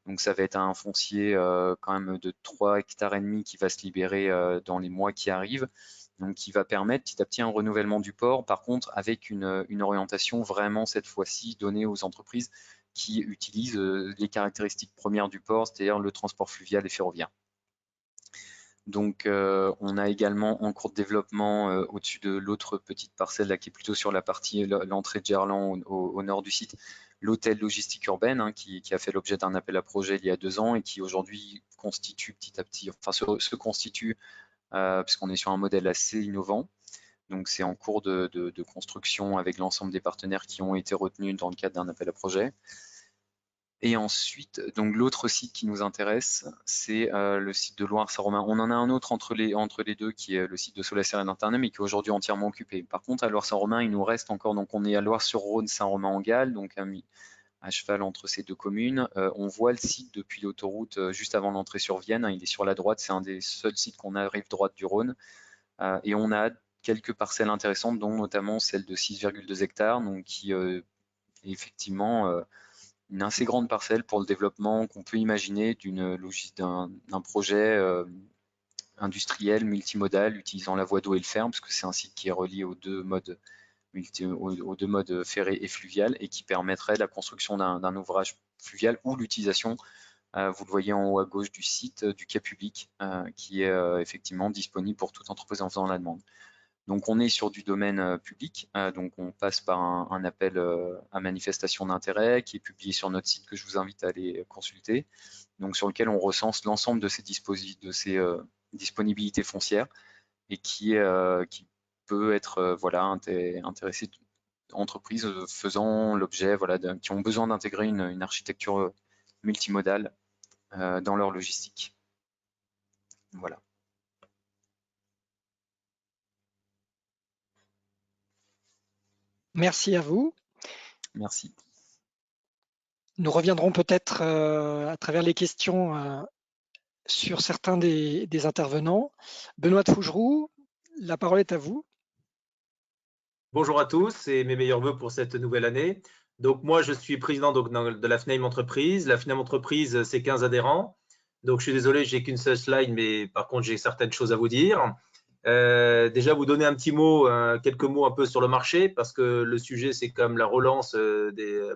Donc ça va être un foncier quand même de 3,5 hectares qui va se libérer dans les mois qui arrivent. Donc qui va permettre petit à petit un renouvellement du port, par contre avec une orientation vraiment cette fois-ci donnée aux entreprises qui utilisent les caractéristiques premières du port, c'est-à-dire le transport fluvial et ferroviaire. Donc on a également en cours de développement au-dessus de l'autre petite parcelle là, qui est plutôt sur la partie, l'entrée de Gerland au nord du site, l'hôtel logistique urbaine qui a fait l'objet d'un appel à projet il y a 2 ans et qui aujourd'hui constitue petit à petit, enfin se constitue puisqu'on est sur un modèle assez innovant. Donc c'est en cours de construction avec l'ensemble des partenaires qui ont été retenus dans le cadre d'un appel à projet. Et ensuite, donc l'autre site qui nous intéresse, c'est le site de Loire-Saint-Romain. On en a un autre entre les deux qui est le site de Solacère et d'Internet, mais qui est aujourd'hui entièrement occupé. Par contre, à Loire-Saint-Romain, il nous reste encore, donc on est à Loire-sur-Rhône, Saint-Romain-en-Galles, donc à cheval entre ces deux communes. On voit le site depuis l'autoroute juste avant l'entrée sur Vienne. Il est sur la droite, c'est un des seuls sites qu'on a à rive droite du Rhône. Et on a quelques parcelles intéressantes, dont notamment celle de 6,2 hectares, donc qui est effectivement une assez grande parcelle pour le développement qu'on peut imaginer d'un projet industriel multimodal utilisant la voie d'eau et le fer, parce que c'est un site qui est relié aux deux modes ferré et fluvial et qui permettrait la construction d'un ouvrage fluvial ou l'utilisation, vous le voyez en haut à gauche du site, du quai public, qui est effectivement disponible pour toute entreprise en faisant la demande. Donc on est sur du domaine public, donc on passe par un appel à manifestation d'intérêt qui est publié sur notre site que je vous invite à aller consulter, donc sur lequel on recense l'ensemble de ces disponibilités foncières et qui peut être voilà, intéressé entreprises faisant l'objet, voilà, qui ont besoin d'intégrer une architecture multimodale dans leur logistique. Voilà. Merci à vous. Merci. Nous reviendrons peut-être à travers les questions sur certains des intervenants. Benoît de Fougeroux, la parole est à vous. Bonjour à tous et mes meilleurs voeux pour cette nouvelle année. Donc moi, je suis président de la FNAIM Entreprise. La FNAIM Entreprise, c'est 15 adhérents. Donc je suis désolé, j'ai qu'une seule slide, mais par contre, j'ai certaines choses à vous dire. Déjà, vous donner un petit mot, quelques mots un peu sur le marché, parce que le sujet, c'est comme la relance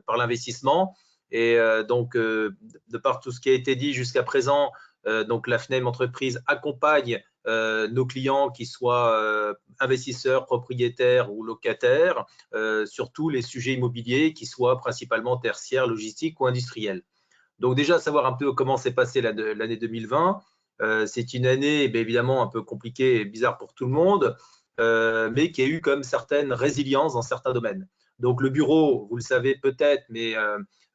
par l'investissement. Et donc, de par tout ce qui a été dit jusqu'à présent, donc la FNAIM Entreprise accompagne nos clients, qui soient investisseurs, propriétaires ou locataires, sur tous les sujets immobiliers, qui soient principalement tertiaires, logistiques ou industriels. Donc déjà, savoir un peu comment s'est passée l'année 2020. C'est une année évidemment un peu compliquée et bizarre pour tout le monde, mais qui a eu comme certaine résilience dans certains domaines. Donc le bureau, vous le savez peut-être, mais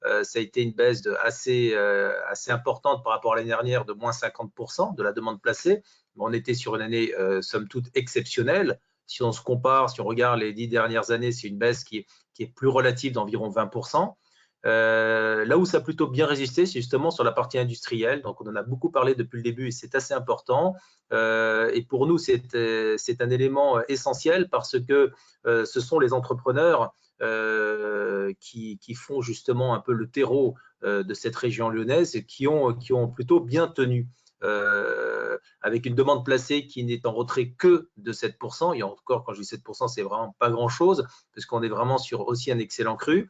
ça a été une baisse assez importante par rapport à l'année dernière, de moins 50% de la demande placée. On était sur une année somme toute exceptionnelle. Si on se compare, si on regarde les 10 dernières années, c'est une baisse qui est plus relative d'environ 20%. Là où ça a plutôt bien résisté, c'est justement sur la partie industrielle. Donc, on en a beaucoup parlé depuis le début et c'est assez important. Et pour nous, c'est un élément essentiel parce que ce sont les entrepreneurs qui font justement un peu le terreau de cette région lyonnaise et qui ont plutôt bien tenu. Avec une demande placée qui n'est en retrait que de 7%. Et encore, quand je dis 7%, c'est vraiment pas grand-chose, puisqu'on est vraiment sur aussi un excellent cru.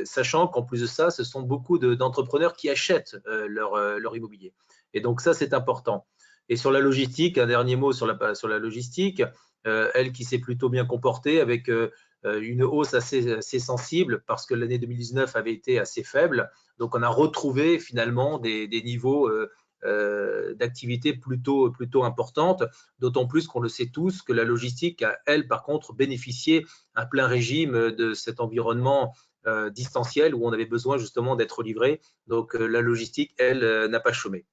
Sachant qu'en plus de ça, ce sont beaucoup d'entrepreneurs qui achètent leur immobilier. Et donc ça, c'est important. Et sur la logistique, un dernier mot sur la logistique, elle qui s'est plutôt bien comportée avec une hausse assez sensible parce que l'année 2019 avait été assez faible. Donc, on a retrouvé finalement des niveaux d'activité plutôt importantes, d'autant plus qu'on le sait tous que la logistique a, elle, par contre, bénéficié à plein régime de cet environnement distanciel où on avait besoin justement d'être livré. Donc, la logistique, elle, n'a pas chômé.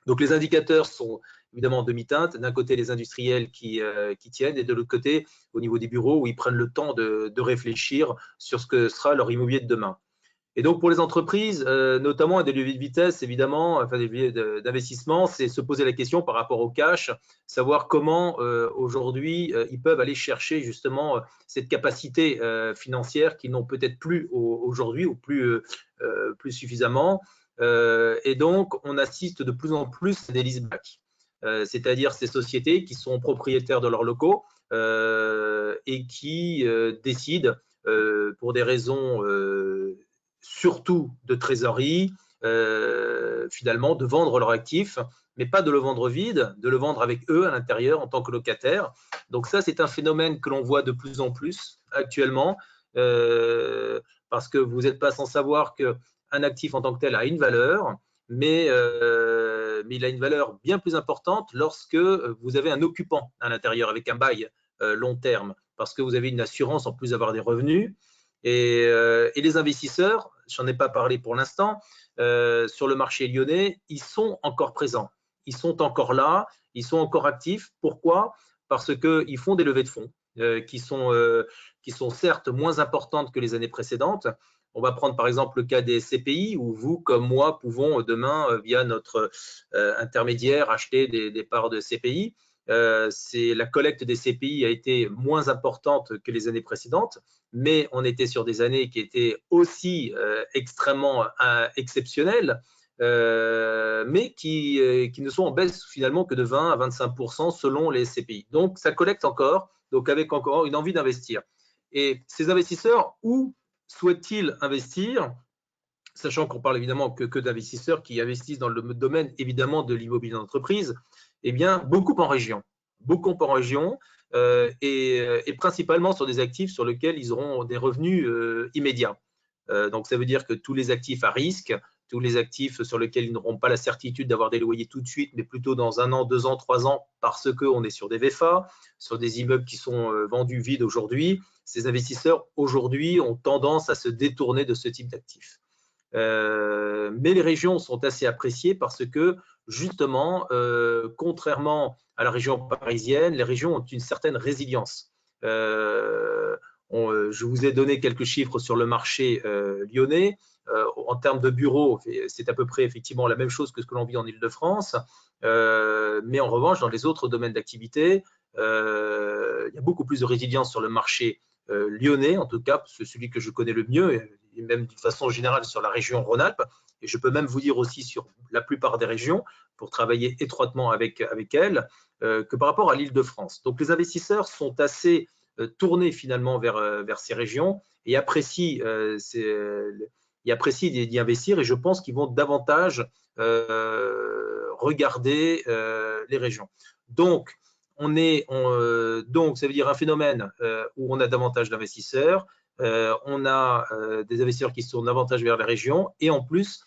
Donc, les indicateurs sont évidemment en demi-teinte. D'un côté, les industriels qui tiennent et de l'autre côté, au niveau des bureaux, où ils prennent le temps de réfléchir sur ce que sera leur immobilier de demain. Et donc, pour les entreprises, notamment des leviers de vitesse, évidemment, enfin des leviers d'investissement, c'est se poser la question par rapport au cash, savoir comment aujourd'hui ils peuvent aller chercher justement cette capacité financière qu'ils n'ont peut-être plus aujourd'hui ou plus suffisamment. Et donc, on assiste de plus en plus à des leasebacks, c'est-à-dire ces sociétés qui sont propriétaires de leurs locaux et qui décident, pour des raisons surtout de trésorerie, finalement, de vendre leur actif, mais pas de le vendre vide, de le vendre avec eux à l'intérieur en tant que locataire. Donc ça, c'est un phénomène que l'on voit de plus en plus actuellement, parce que vous n'êtes pas sans savoir qu'un actif en tant que tel a une valeur, mais il a une valeur bien plus importante lorsque vous avez un occupant à l'intérieur avec un bail long terme, parce que vous avez une assurance en plus d'avoir des revenus. Et les investisseurs, j'en ai pas parlé pour l'instant, sur le marché lyonnais, ils sont encore présents. Ils sont encore là, ils sont encore actifs. Pourquoi? Parce qu'ils font des levées de fonds qui sont certes moins importantes que les années précédentes. On va prendre par exemple le cas des CPI où vous, comme moi, pouvons demain, via notre intermédiaire, acheter des parts de CPI. La collecte des CPI a été moins importante que les années précédentes, mais on était sur des années qui étaient aussi extrêmement exceptionnelles, mais qui ne sont en baisse finalement que de 20 à 25% selon les CPI. Donc, ça collecte encore, donc avec encore une envie d'investir. Et ces investisseurs, où souhaitent-ils investir, sachant qu'on parle évidemment que d'investisseurs qui investissent dans le domaine évidemment de l'immobilier d'entreprise, eh bien, beaucoup en région, et principalement sur des actifs sur lesquels ils auront des revenus immédiats. Donc, ça veut dire que tous les actifs à risque, tous les actifs sur lesquels ils n'auront pas la certitude d'avoir des loyers tout de suite, mais plutôt dans 1 an, 2 ans, 3 ans, parce qu'on est sur des VFA, sur des immeubles qui sont vendus vides aujourd'hui. Ces investisseurs, aujourd'hui, ont tendance à se détourner de ce type d'actifs. Mais les régions sont assez appréciées parce que, justement, contrairement à la région parisienne, les régions ont une certaine résilience. Je vous ai donné quelques chiffres sur le marché lyonnais. En termes de bureaux, c'est à peu près effectivement la même chose que ce que l'on vit en Île-de-France. Mais en revanche, dans les autres domaines d'activité, il y a beaucoup plus de résilience sur le marché lyonnais, en tout cas, c'est celui que je connais le mieux, et même d'une façon générale sur la région Rhône-Alpes. Et je peux même vous dire aussi sur la plupart des régions, pour travailler étroitement avec elles, que par rapport à l'Île-de-France. Donc les investisseurs sont assez tournés finalement vers ces régions et apprécient d'y investir, et je pense qu'ils vont davantage regarder les régions. Donc, donc, ça veut dire un phénomène où on a davantage d'investisseurs, on a des investisseurs qui se tournent davantage vers les régions, et en plus,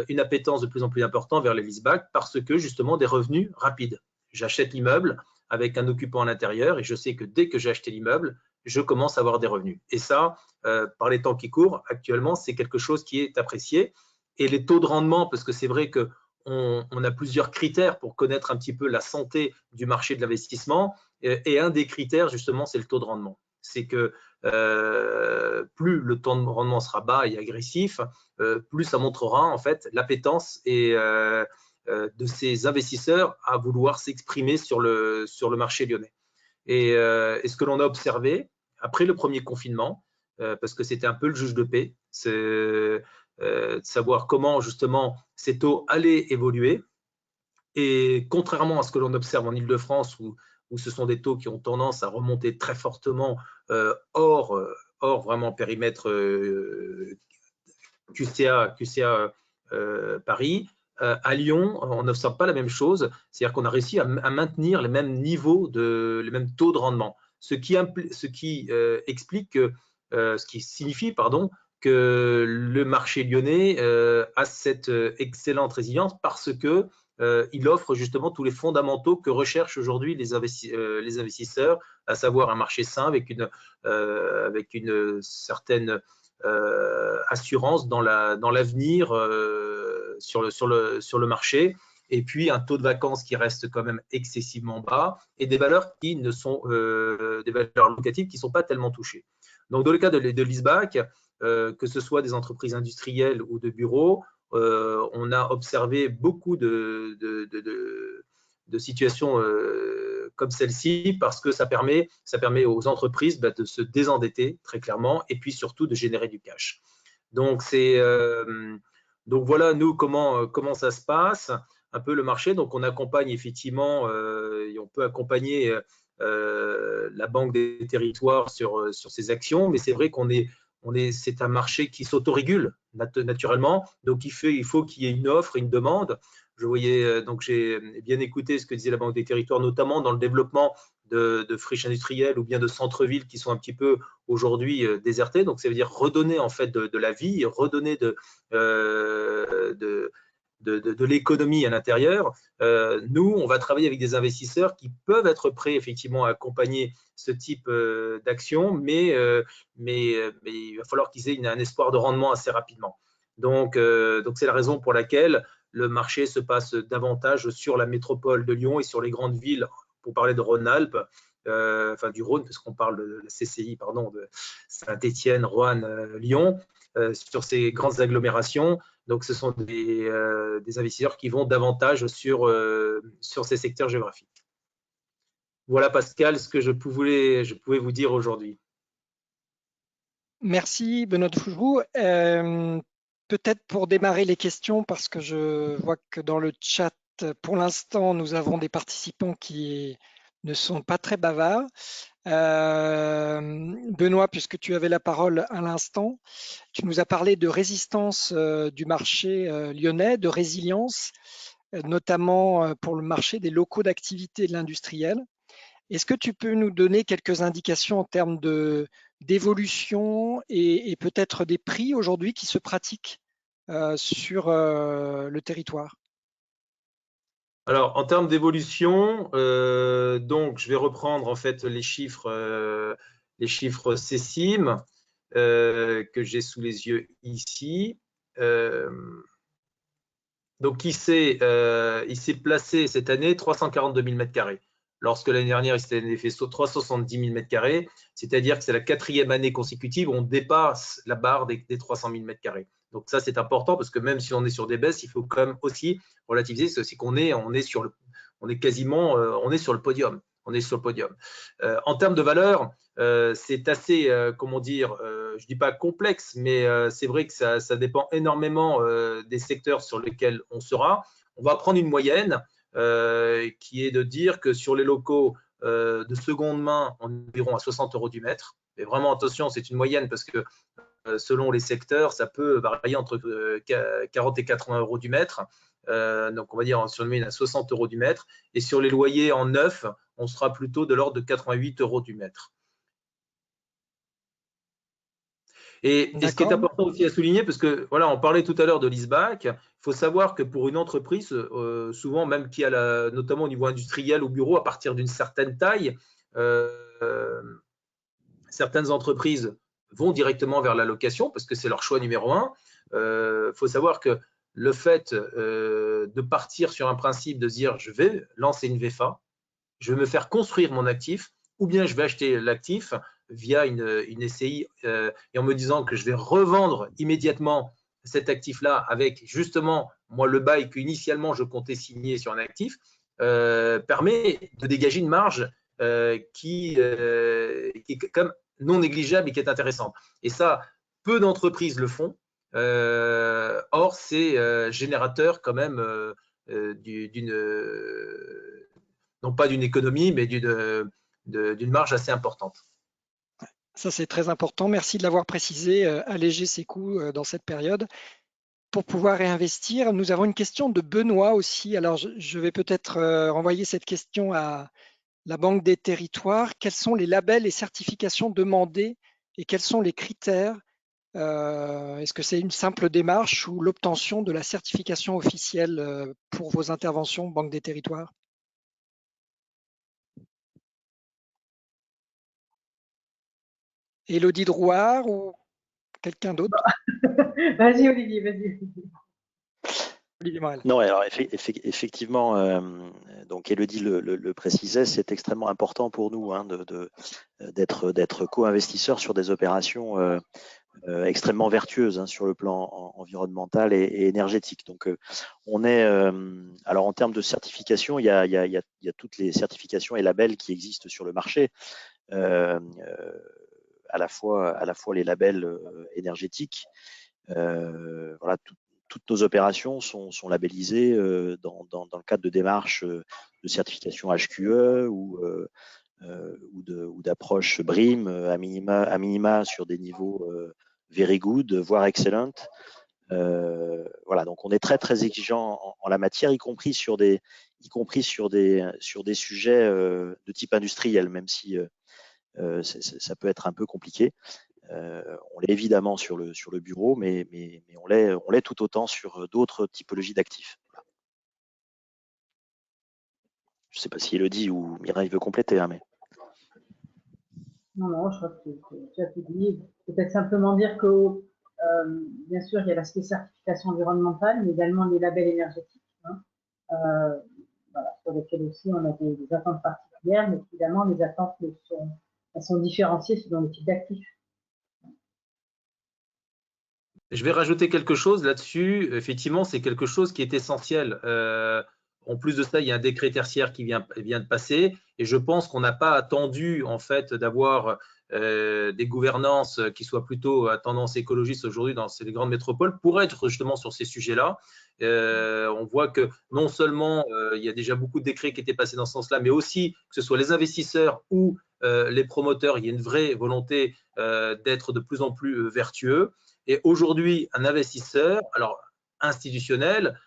une appétence de plus en plus importante vers les leasebacks parce que justement des revenus rapides. J'achète l'immeuble avec un occupant à l'intérieur et je sais que dès que j'ai acheté l'immeuble, je commence à avoir des revenus. Et ça, par les temps qui courent, actuellement, c'est quelque chose qui est apprécié. Et les taux de rendement, parce que c'est vrai que on a plusieurs critères pour connaître un petit peu la santé du marché de l'investissement. Et un des critères, justement, c'est le taux de rendement. C'est que plus le taux de rendement sera bas et agressif, plus ça montrera en fait l'appétence de ces investisseurs à vouloir s'exprimer sur le marché lyonnais. Et ce que l'on a observé après le premier confinement, parce que c'était un peu le juge de paix, c'est de savoir comment justement ces taux allaient évoluer. Et contrairement à ce que l'on observe en Île-de-France, où ce sont des taux qui ont tendance à remonter très fortement hors vraiment périmètre QCA Paris, à Lyon, on n'observe pas la même chose, c'est-à-dire qu'on a réussi à maintenir les mêmes niveaux, les mêmes taux de rendement, ce qui explique que, ce qui signifie, pardon, que le marché lyonnais a cette excellente résilience parce que il offre justement tous les fondamentaux que recherchent aujourd'hui les investisseurs, à savoir un marché sain avec une certaine assurance dans l'avenir sur le marché, et puis un taux de vacances qui reste quand même excessivement bas et des valeurs qui ne sont des valeurs locatives qui ne sont pas tellement touchées. Donc dans le cas de l'ISBAC, que ce soit des entreprises industrielles ou de bureaux, on a observé beaucoup de situations comme celle-ci parce que ça permet aux entreprises de se désendetter très clairement et puis surtout de générer du cash. Donc voilà nous comment ça se passe un peu le marché. Donc on accompagne effectivement et on peut accompagner la Banque des Territoires sur ces actions, mais c'est vrai c'est un marché qui s'autorégule naturellement, donc il faut qu'il y ait une offre, une demande. Donc j'ai bien écouté ce que disait la Banque des Territoires, notamment dans le développement de friches industrielles ou bien de centres-villes qui sont un petit peu aujourd'hui désertés. Donc ça veut dire redonner en fait de la vie, redonner de l'économie à l'intérieur. Nous, on va travailler avec des investisseurs qui peuvent être prêts effectivement à accompagner ce type d'action, mais il va falloir qu'ils aient un espoir de rendement assez rapidement. Donc c'est la raison pour laquelle le marché se passe davantage sur la métropole de Lyon et sur les grandes villes, pour parler de Rhône-Alpes, enfin du Rhône, parce qu'on parle de la CCI, pardon, de Saint-Étienne, Roanne, Lyon, sur ces grandes agglomérations. Donc, ce sont des investisseurs qui vont davantage sur ces secteurs géographiques. Voilà, Pascal, ce que je pouvais vous dire aujourd'hui. Merci, Benoît de Fougeroux. Peut-être pour démarrer les questions, parce que je vois que dans le chat, pour l'instant, nous avons des participants qui ne sont pas très bavards. Benoît, puisque tu avais la parole à l'instant, tu nous as parlé de résistance du marché lyonnais, de résilience, notamment pour le marché des locaux d'activité de l'industriel. Est-ce que tu peux nous donner quelques indications en termes d'évolution et peut-être des prix aujourd'hui qui se pratiquent sur le territoire? Alors, en termes d'évolution, donc je vais reprendre en fait les chiffres CECIM que j'ai sous les yeux ici. Donc, il s'est placé cette année 342 000 m². Lorsque l'année dernière, il s'était fait 370 000 m², c'est-à-dire que c'est la 4e année consécutive où on dépasse la barre des 300 000 m². Donc ça, c'est important parce que même si on est sur des baisses, il faut quand même aussi relativiser, c'est qu'on est sur le podium. On est sur le podium. En termes de valeur, c'est assez, comment dire, je dis pas complexe, mais c'est vrai que ça dépend énormément des secteurs sur lesquels on sera. On va prendre une moyenne qui est de dire que sur les locaux de seconde main, on est environ à 60 € du mètre. Mais vraiment, attention, c'est une moyenne parce que selon les secteurs, ça peut varier entre 40 et 80 € du mètre. Donc, on va dire sur une moyenne à 60 € du mètre. Et sur les loyers en neuf, on sera plutôt de l'ordre de 88 € du mètre. Et ce qui est important aussi à souligner, parce que voilà, on parlait tout à l'heure de l'ISBAC, il faut savoir que pour une entreprise, souvent même qui a notamment au niveau industriel ou bureau, à partir d'une certaine taille, certaines entreprises vont directement vers la location parce que c'est leur choix numéro un. Il faut savoir que le fait de partir sur un principe de se dire je vais lancer une VFA, je vais me faire construire mon actif, ou bien je vais acheter l'actif via une SCI et en me disant que je vais revendre immédiatement cet actif-là avec justement moi le bail qu'initialement je comptais signer sur un actif, permet de dégager une marge qui est comme non négligeable et qui est intéressante. Et ça, peu d'entreprises le font. Or, c'est générateur quand même non pas d'une économie, mais d'une marge assez importante. Ça, c'est très important. Merci de l'avoir précisé, alléger ses coûts dans cette période. pour pouvoir réinvestir. Nous avons une question de Benoît aussi. Alors, je vais peut-être renvoyer cette question à la Banque des Territoires. Quels sont les labels et certifications demandés et quels sont les critères? Est-ce que c'est une simple démarche ou l'obtention de la certification officielle pour vos interventions Banque des Territoires? Élodie Drouard ou quelqu'un d'autre? Vas-y, Olivier, vas-y. Olivier Morel. Non, alors effectivement, donc Élodie le précisait, c'est extrêmement important pour nous hein, d'être co-investisseurs sur des opérations extrêmement vertueuses hein, sur le plan environnemental et énergétique. Donc, on est, alors en termes de certification, il y a toutes les certifications et labels qui existent sur le marché, à la fois les labels énergétiques. Voilà, toutes nos opérations sont labellisées dans le cadre de démarches de certification HQE ou d'approche BREEAM à minima sur des niveaux very good, voire excellent. Voilà, donc on est très très exigeant en la matière, y compris sur des sujets de type industriel, même si ça peut être un peu compliqué. On l'est évidemment sur le bureau, mais on l'est tout autant sur d'autres typologies d'actifs. Voilà. Je ne sais pas si Élodie ou Mireille veut compléter, hein, mais. Non, je crois que tu as tout dit. Peut-être simplement dire que, bien sûr, il y a l'aspect certification environnementale, mais également les labels énergétiques, hein, voilà, sur lesquels aussi on a des attentes particulières, mais évidemment, les attentes sont différenciées selon le type d'actifs. Je vais rajouter quelque chose là-dessus. Effectivement, c'est quelque chose qui est essentiel. En plus de ça, il y a un décret tertiaire qui vient de passer, et je pense qu'on n'a pas attendu en fait d'avoir des gouvernances qui soient plutôt à tendance écologiste aujourd'hui dans les grandes métropoles pour être justement sur ces sujets-là. On voit que non seulement il y a déjà beaucoup de décrets qui étaient passés dans ce sens-là, mais aussi que ce soit les investisseurs ou les promoteurs, il y a une vraie volonté d'être de plus en plus vertueux. Et aujourd'hui, un investisseur, alors institutionnel,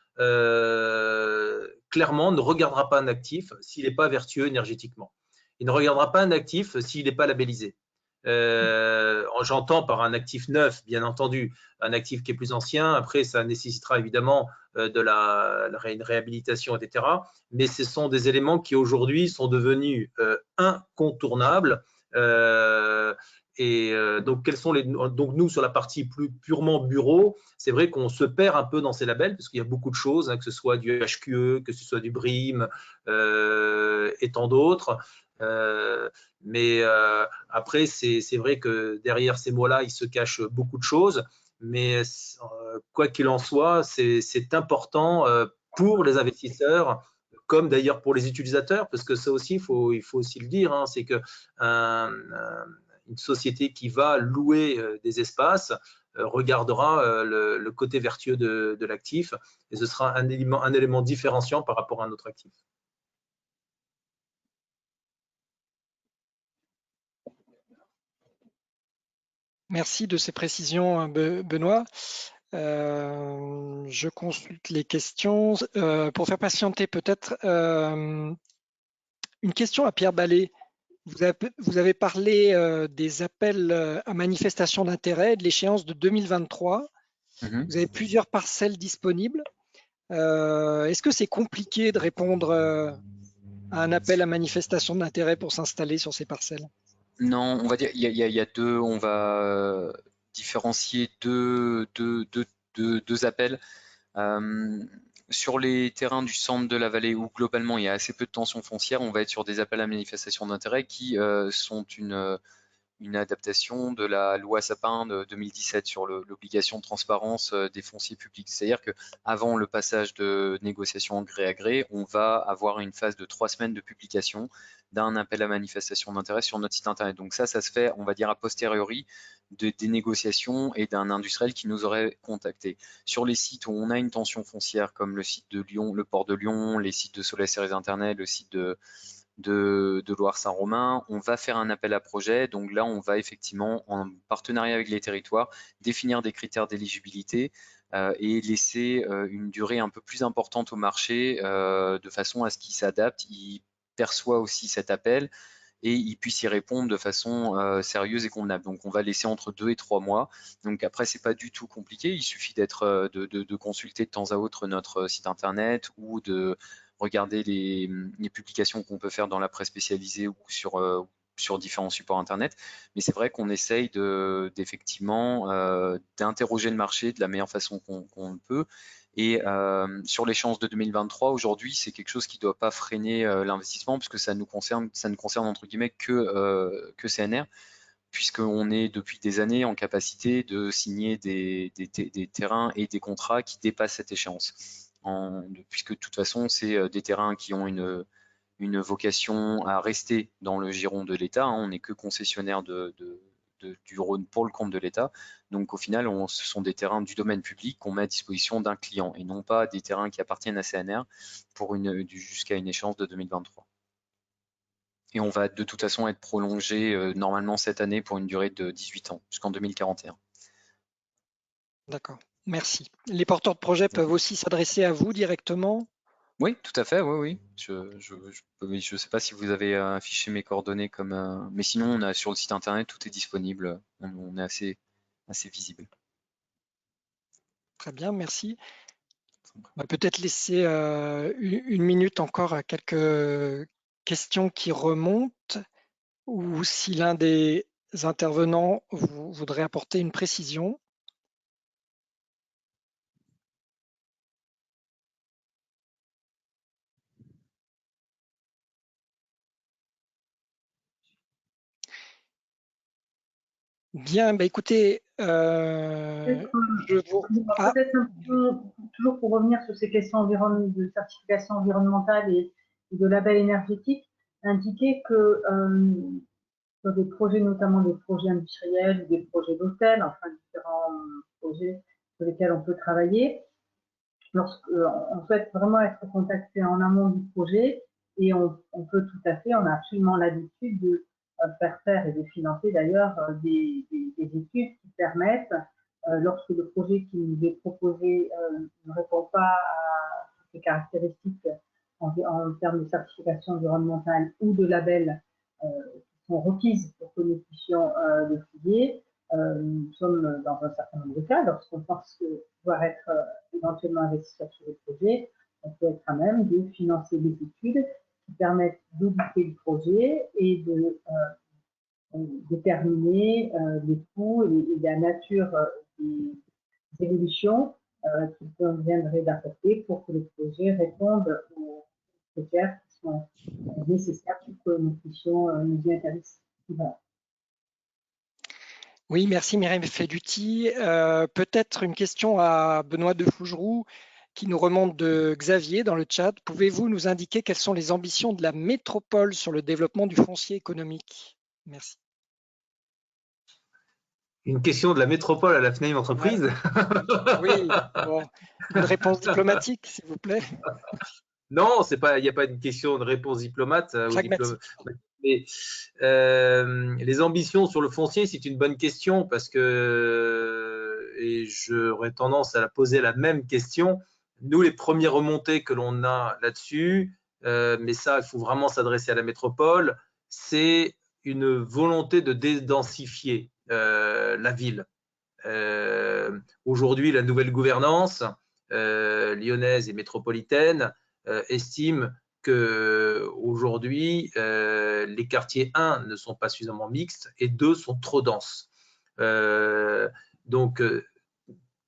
clairement ne regardera pas un actif s'il n'est pas vertueux énergétiquement. Il ne regardera pas un actif s'il n'est pas labellisé. J'entends par un actif neuf, bien entendu, un actif qui est plus ancien. Après, ça nécessitera évidemment une réhabilitation, etc. Mais ce sont des éléments qui aujourd'hui sont devenus incontournables. Donc, donc nous, sur la partie plus purement bureau, c'est vrai qu'on se perd un peu dans ces labels parce qu'il y a beaucoup de choses, hein, que ce soit du HQE, que ce soit du BREEAM et tant d'autres. Mais après, c'est vrai que derrière ces mots-là, il se cache beaucoup de choses. Mais quoi qu'il en soit, c'est important pour les investisseurs, comme d'ailleurs pour les utilisateurs, parce que ça aussi, il faut aussi le dire, hein, c'est que une société qui va louer des espaces regardera le côté vertueux de l'actif, et ce sera un élément différenciant par rapport à un autre actif. Merci de ces précisions, Benoît. Je consulte les questions. Pour faire patienter peut-être, une question à Pierre Ballet. Vous avez parlé des appels à manifestation d'intérêt de l'échéance de 2023. Vous avez plusieurs parcelles disponibles. Est-ce que c'est compliqué de répondre à un appel à manifestation d'intérêt pour s'installer sur ces parcelles? Non, on va dire, il y a deux, on va différencier deux appels. Sur les terrains du centre de la vallée où globalement il y a assez peu de tension foncière, on va être sur des appels à manifestation d'intérêt qui sont une adaptation de la loi Sapin de 2017 sur l'obligation de transparence des fonciers publics. C'est-à-dire qu'avant le passage de négociation gré à gré, on va avoir une phase de 3 semaines de publication d'un appel à manifestation d'intérêt sur notre site internet. Donc ça se fait, on va dire, a posteriori des négociations et d'un industriel qui nous aurait contacté. Sur les sites où on a une tension foncière, comme le site de Lyon, le port de Lyon, les sites de Solès et Réserve Internet, le site de de Loire-Saint-Romain. On va faire un appel à projet. Donc là, on va effectivement, en partenariat avec les territoires, définir des critères d'éligibilité et laisser une durée un peu plus importante au marché de façon à ce qu'il s'adapte, il perçoit aussi cet appel et il puisse y répondre de façon sérieuse et convenable. Donc on va laisser entre 2 et 3 mois. Donc après, c'est pas du tout compliqué, il suffit de consulter de temps à autre notre site internet ou de regarder les publications qu'on peut faire dans la presse spécialisée ou sur différents supports internet. Mais c'est vrai qu'on essaye d'effectivement d'interroger le marché de la meilleure façon qu'on peut. Et sur l'échéance de 2023, aujourd'hui, c'est quelque chose qui ne doit pas freiner l'investissement puisque ça ne concerne entre guillemets que CNR, puisqu'on est depuis des années en capacité de signer des terrains et des contrats qui dépassent cette échéance. Puisque de toute façon, c'est des terrains qui ont une vocation à rester dans le giron de l'État. On n'est que concessionnaire du Rhône pour le compte de l'État. Donc au final, ce sont des terrains du domaine public qu'on met à disposition d'un client et non pas des terrains qui appartiennent à CNR jusqu'à une échéance de 2023. Et on va de toute façon être prolongé normalement cette année pour une durée de 18 ans, jusqu'en 2041. D'accord, merci. Les porteurs de projets peuvent aussi s'adresser à vous directement? Oui, tout à fait, oui. Je ne sais pas si vous avez affiché mes coordonnées mais sinon on a sur le site internet, tout est disponible, on est assez visible. Très bien, merci. On va peut-être laisser une minute encore à quelques questions qui remontent ou si l'un des intervenants voudrait apporter une précision. Bien, bah écoutez, Peut-être un peu, toujours pour revenir sur ces questions de certification environnementale et de label énergétique, indiquer que sur des projets, notamment des projets industriels, des projets d'hôtels, enfin différents projets sur lesquels on peut travailler, lorsqu'on souhaite vraiment être contacté en amont du projet, et on peut tout à fait, on a absolument l'habitude de faire et de financer d'ailleurs des études qui permettent, lorsque le projet qui nous est proposé ne répond pas à toutes les caractéristiques en termes de certification environnementale ou de label qui sont requises pour que nous puissions le fouiller. Nous sommes dans un certain nombre de cas, lorsqu'on pense pouvoir être éventuellement investisseur sur le projet, on peut être à même de financer des études qui permettent d'auditer le projet et de déterminer les coûts et la nature des évolutions qu'il conviendrait d'apporter pour que le projet réponde aux critères qui sont nécessaires pour que nous puissions nous y intéresser. Voilà. Oui, merci Myriam Feduti. Peut-être une question à Benoît de Fougeroux qui nous remonte de Xavier dans le chat. Pouvez-vous nous indiquer quelles sont les ambitions de la métropole sur le développement du foncier économique? Merci. Une question de la métropole à la FNAIM entreprise. Oui, bon, une réponse diplomatique, s'il vous plaît. Non, il n'y a pas une question de réponse diplomate. Mais les ambitions sur le foncier, c'est une bonne question parce que, et j'aurais tendance à la poser la même question, nous, les premières remontées que l'on a là-dessus, mais ça, il faut vraiment s'adresser à la métropole, c'est une volonté de dédensifier la ville. Aujourd'hui, la nouvelle gouvernance lyonnaise et métropolitaine estime qu'aujourd'hui, les quartiers 1 ne sont pas suffisamment mixtes et 2 sont trop denses. Donc,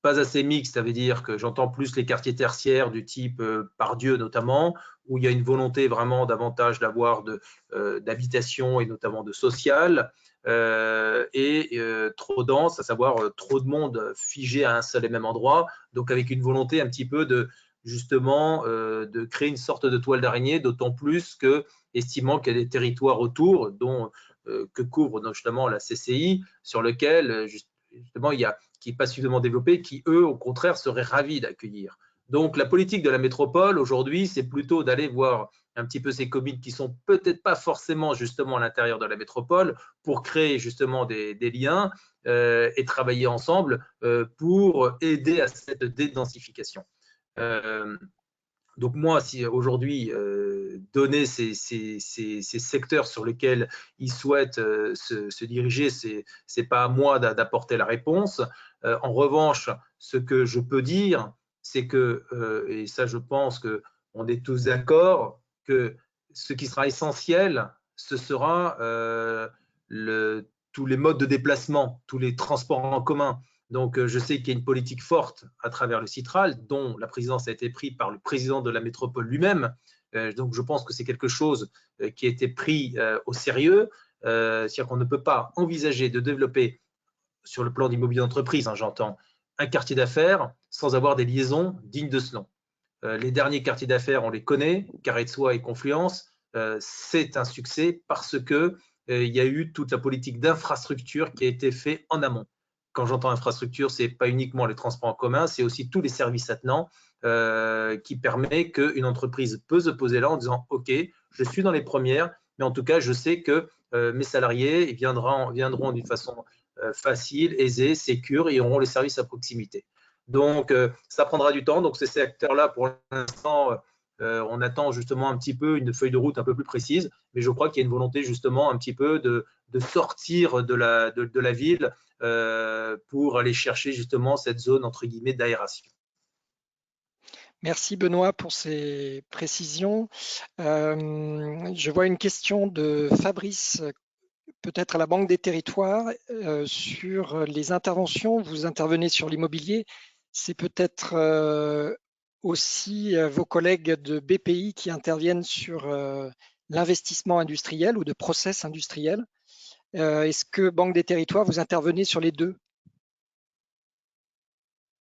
pas assez mixte, ça veut dire que j'entends plus les quartiers tertiaires du type Pardieu notamment, où il y a une volonté vraiment davantage d'avoir d'habitation et notamment de social, et trop dense, à savoir trop de monde figé à un seul et même endroit, donc avec une volonté un petit peu de justement de créer une sorte de toile d'araignée, d'autant plus que estimant qu'il y a des territoires autour dont que couvre justement la CCI, sur lequel justement il y a qui n'est pas suffisamment développé, qui eux au contraire seraient ravis d'accueillir. Donc, la politique de la métropole, aujourd'hui, c'est plutôt d'aller voir un petit peu ces communes qui sont peut-être pas forcément justement à l'intérieur de la métropole pour créer justement des liens et travailler ensemble pour aider à cette dédensification. Donc moi, si aujourd'hui donner ces secteurs sur lesquels ils souhaitent se diriger, c'est pas à moi d'apporter la réponse. En revanche, ce que je peux dire, c'est que, et ça je pense qu'on est tous d'accord, que ce qui sera essentiel, ce sera tous les modes de déplacement, tous les transports en commun. Donc, je sais qu'il y a une politique forte à travers le Citral, dont la présidence a été prise par le président de la métropole lui-même. Donc, je pense que c'est quelque chose qui a été pris au sérieux. C'est-à-dire qu'on ne peut pas envisager de développer, sur le plan d'immobilier d'entreprise, j'entends, un quartier d'affaires sans avoir des liaisons dignes de ce nom. Les derniers quartiers d'affaires, on les connaît, Carré de Soie et Confluence. C'est un succès parce qu'il y a eu toute la politique d'infrastructure qui a été faite en amont. Quand j'entends infrastructure, ce n'est pas uniquement les transports en commun, c'est aussi tous les services attenants qui permet qu'une entreprise peut se poser là en disant « Ok, je suis dans les premières, mais en tout cas, je sais que mes salariés viendront d'une façon facile, aisée, sécure et auront les services à proximité. » Donc, ça prendra du temps. Donc, ces secteurs-là, pour l'instant, on attend justement un petit peu une feuille de route un peu plus précise, mais je crois qu'il y a une volonté justement un petit peu de sortir de la ville pour aller chercher justement cette zone entre guillemets d'aération. Merci Benoît pour ces précisions. Je vois une question de Fabrice, peut-être à la Banque des Territoires, sur les interventions. Vous intervenez sur l'immobilier. C'est peut-être aussi vos collègues de BPI qui interviennent sur l'investissement industriel ou de process industriel. Est-ce que Banque des Territoires, vous intervenez sur les deux,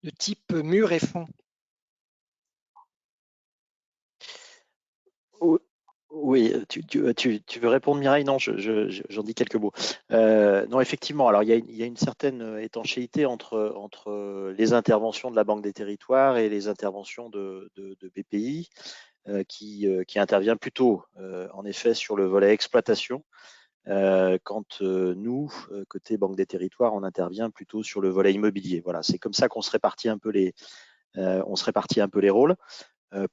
de type mur et fonds? Oui, tu veux répondre, Mireille? Non, j'en dis quelques mots. Non, effectivement, alors il y a une certaine étanchéité entre les interventions de la Banque des Territoires et les interventions de BPI, qui intervient plutôt, en effet, sur le volet exploitation, quand nous, côté Banque des Territoires, on intervient plutôt sur le volet immobilier. Voilà, c'est comme ça qu'on se répartit un peu les rôles.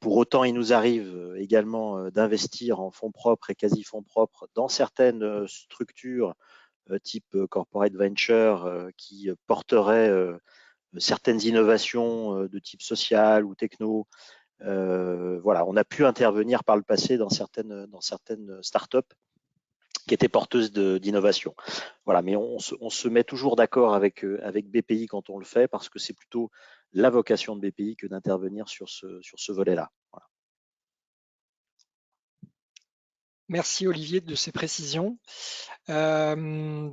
Pour autant, il nous arrive également d'investir en fonds propres et quasi-fonds propres dans certaines structures type corporate venture qui porteraient certaines innovations de type social ou techno. Voilà, on a pu intervenir par le passé dans certaines startups qui étaient porteuses d'innovation. Voilà, mais on se met toujours d'accord avec BPI quand on le fait, parce que c'est plutôt la vocation de BPI que d'intervenir sur ce volet-là. Voilà. Merci Olivier de ces précisions. Peut-être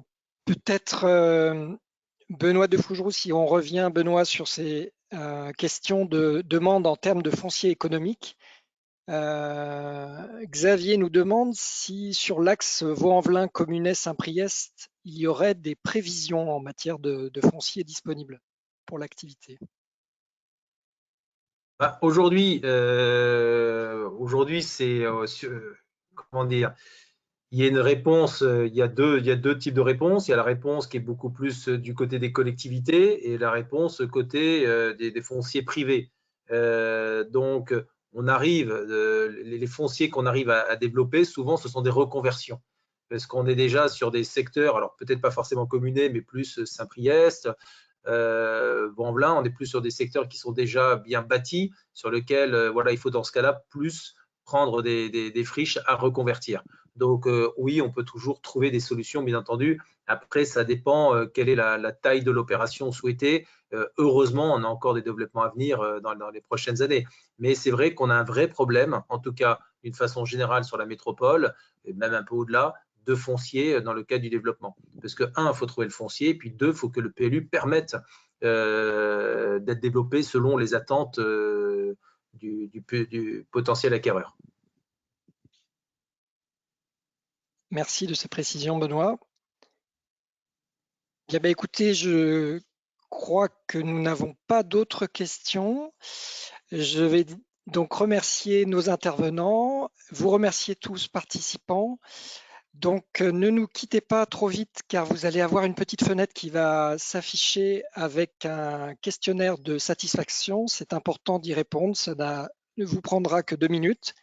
Benoît de Fougeroux, si on revient Benoît sur ces questions de demande en termes de foncier économique. Xavier nous demande si sur l'axe Vaux-en-Velin-Communet-Saint-Priest, il y aurait des prévisions en matière de foncier disponible pour l'activité. Aujourd'hui, c'est comment dire, il y a une réponse, il y a deux types de réponses. Il y a la réponse qui est beaucoup plus du côté des collectivités et la réponse côté des fonciers privés. Donc, on arrive, les fonciers qu'on arrive à développer, souvent, ce sont des reconversions. Parce qu'on est déjà sur des secteurs, alors peut-être pas forcément Communet, mais plus Saint-Priest, Vaux-en-Velin, on est plus sur des secteurs qui sont déjà bien bâtis, sur lesquels voilà, il faut dans ce cas-là plus prendre des friches à reconvertir. Donc oui, on peut toujours trouver des solutions, bien entendu. Après, ça dépend quelle est la taille de l'opération souhaitée. Heureusement, on a encore des développements à venir dans les prochaines années. Mais c'est vrai qu'on a un vrai problème, en tout cas d'une façon générale sur la métropole, et même un peu au-delà, de foncier dans le cadre du développement. Parce que, un, il faut trouver le foncier, puis deux, il faut que le PLU permette d'être développé selon les attentes du potentiel acquéreur. Merci de ces précisions, Benoît. Bien, écoutez, je crois que nous n'avons pas d'autres questions. Je vais donc remercier nos intervenants, vous remercier tous participants. Donc, ne nous quittez pas trop vite car vous allez avoir une petite fenêtre qui va s'afficher avec un questionnaire de satisfaction. C'est important d'y répondre, ça ne vous prendra que 2 minutes.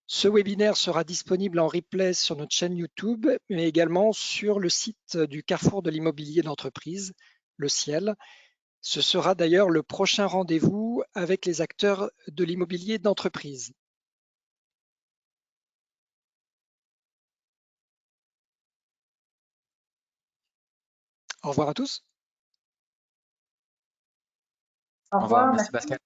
Ce webinaire sera disponible en replay sur notre chaîne YouTube, mais également sur le site du Carrefour de l'immobilier d'entreprise, le Ciel. Ce sera d'ailleurs le prochain rendez-vous avec les acteurs de l'immobilier d'entreprise. Au revoir à tous. Au revoir, Merci Pascal.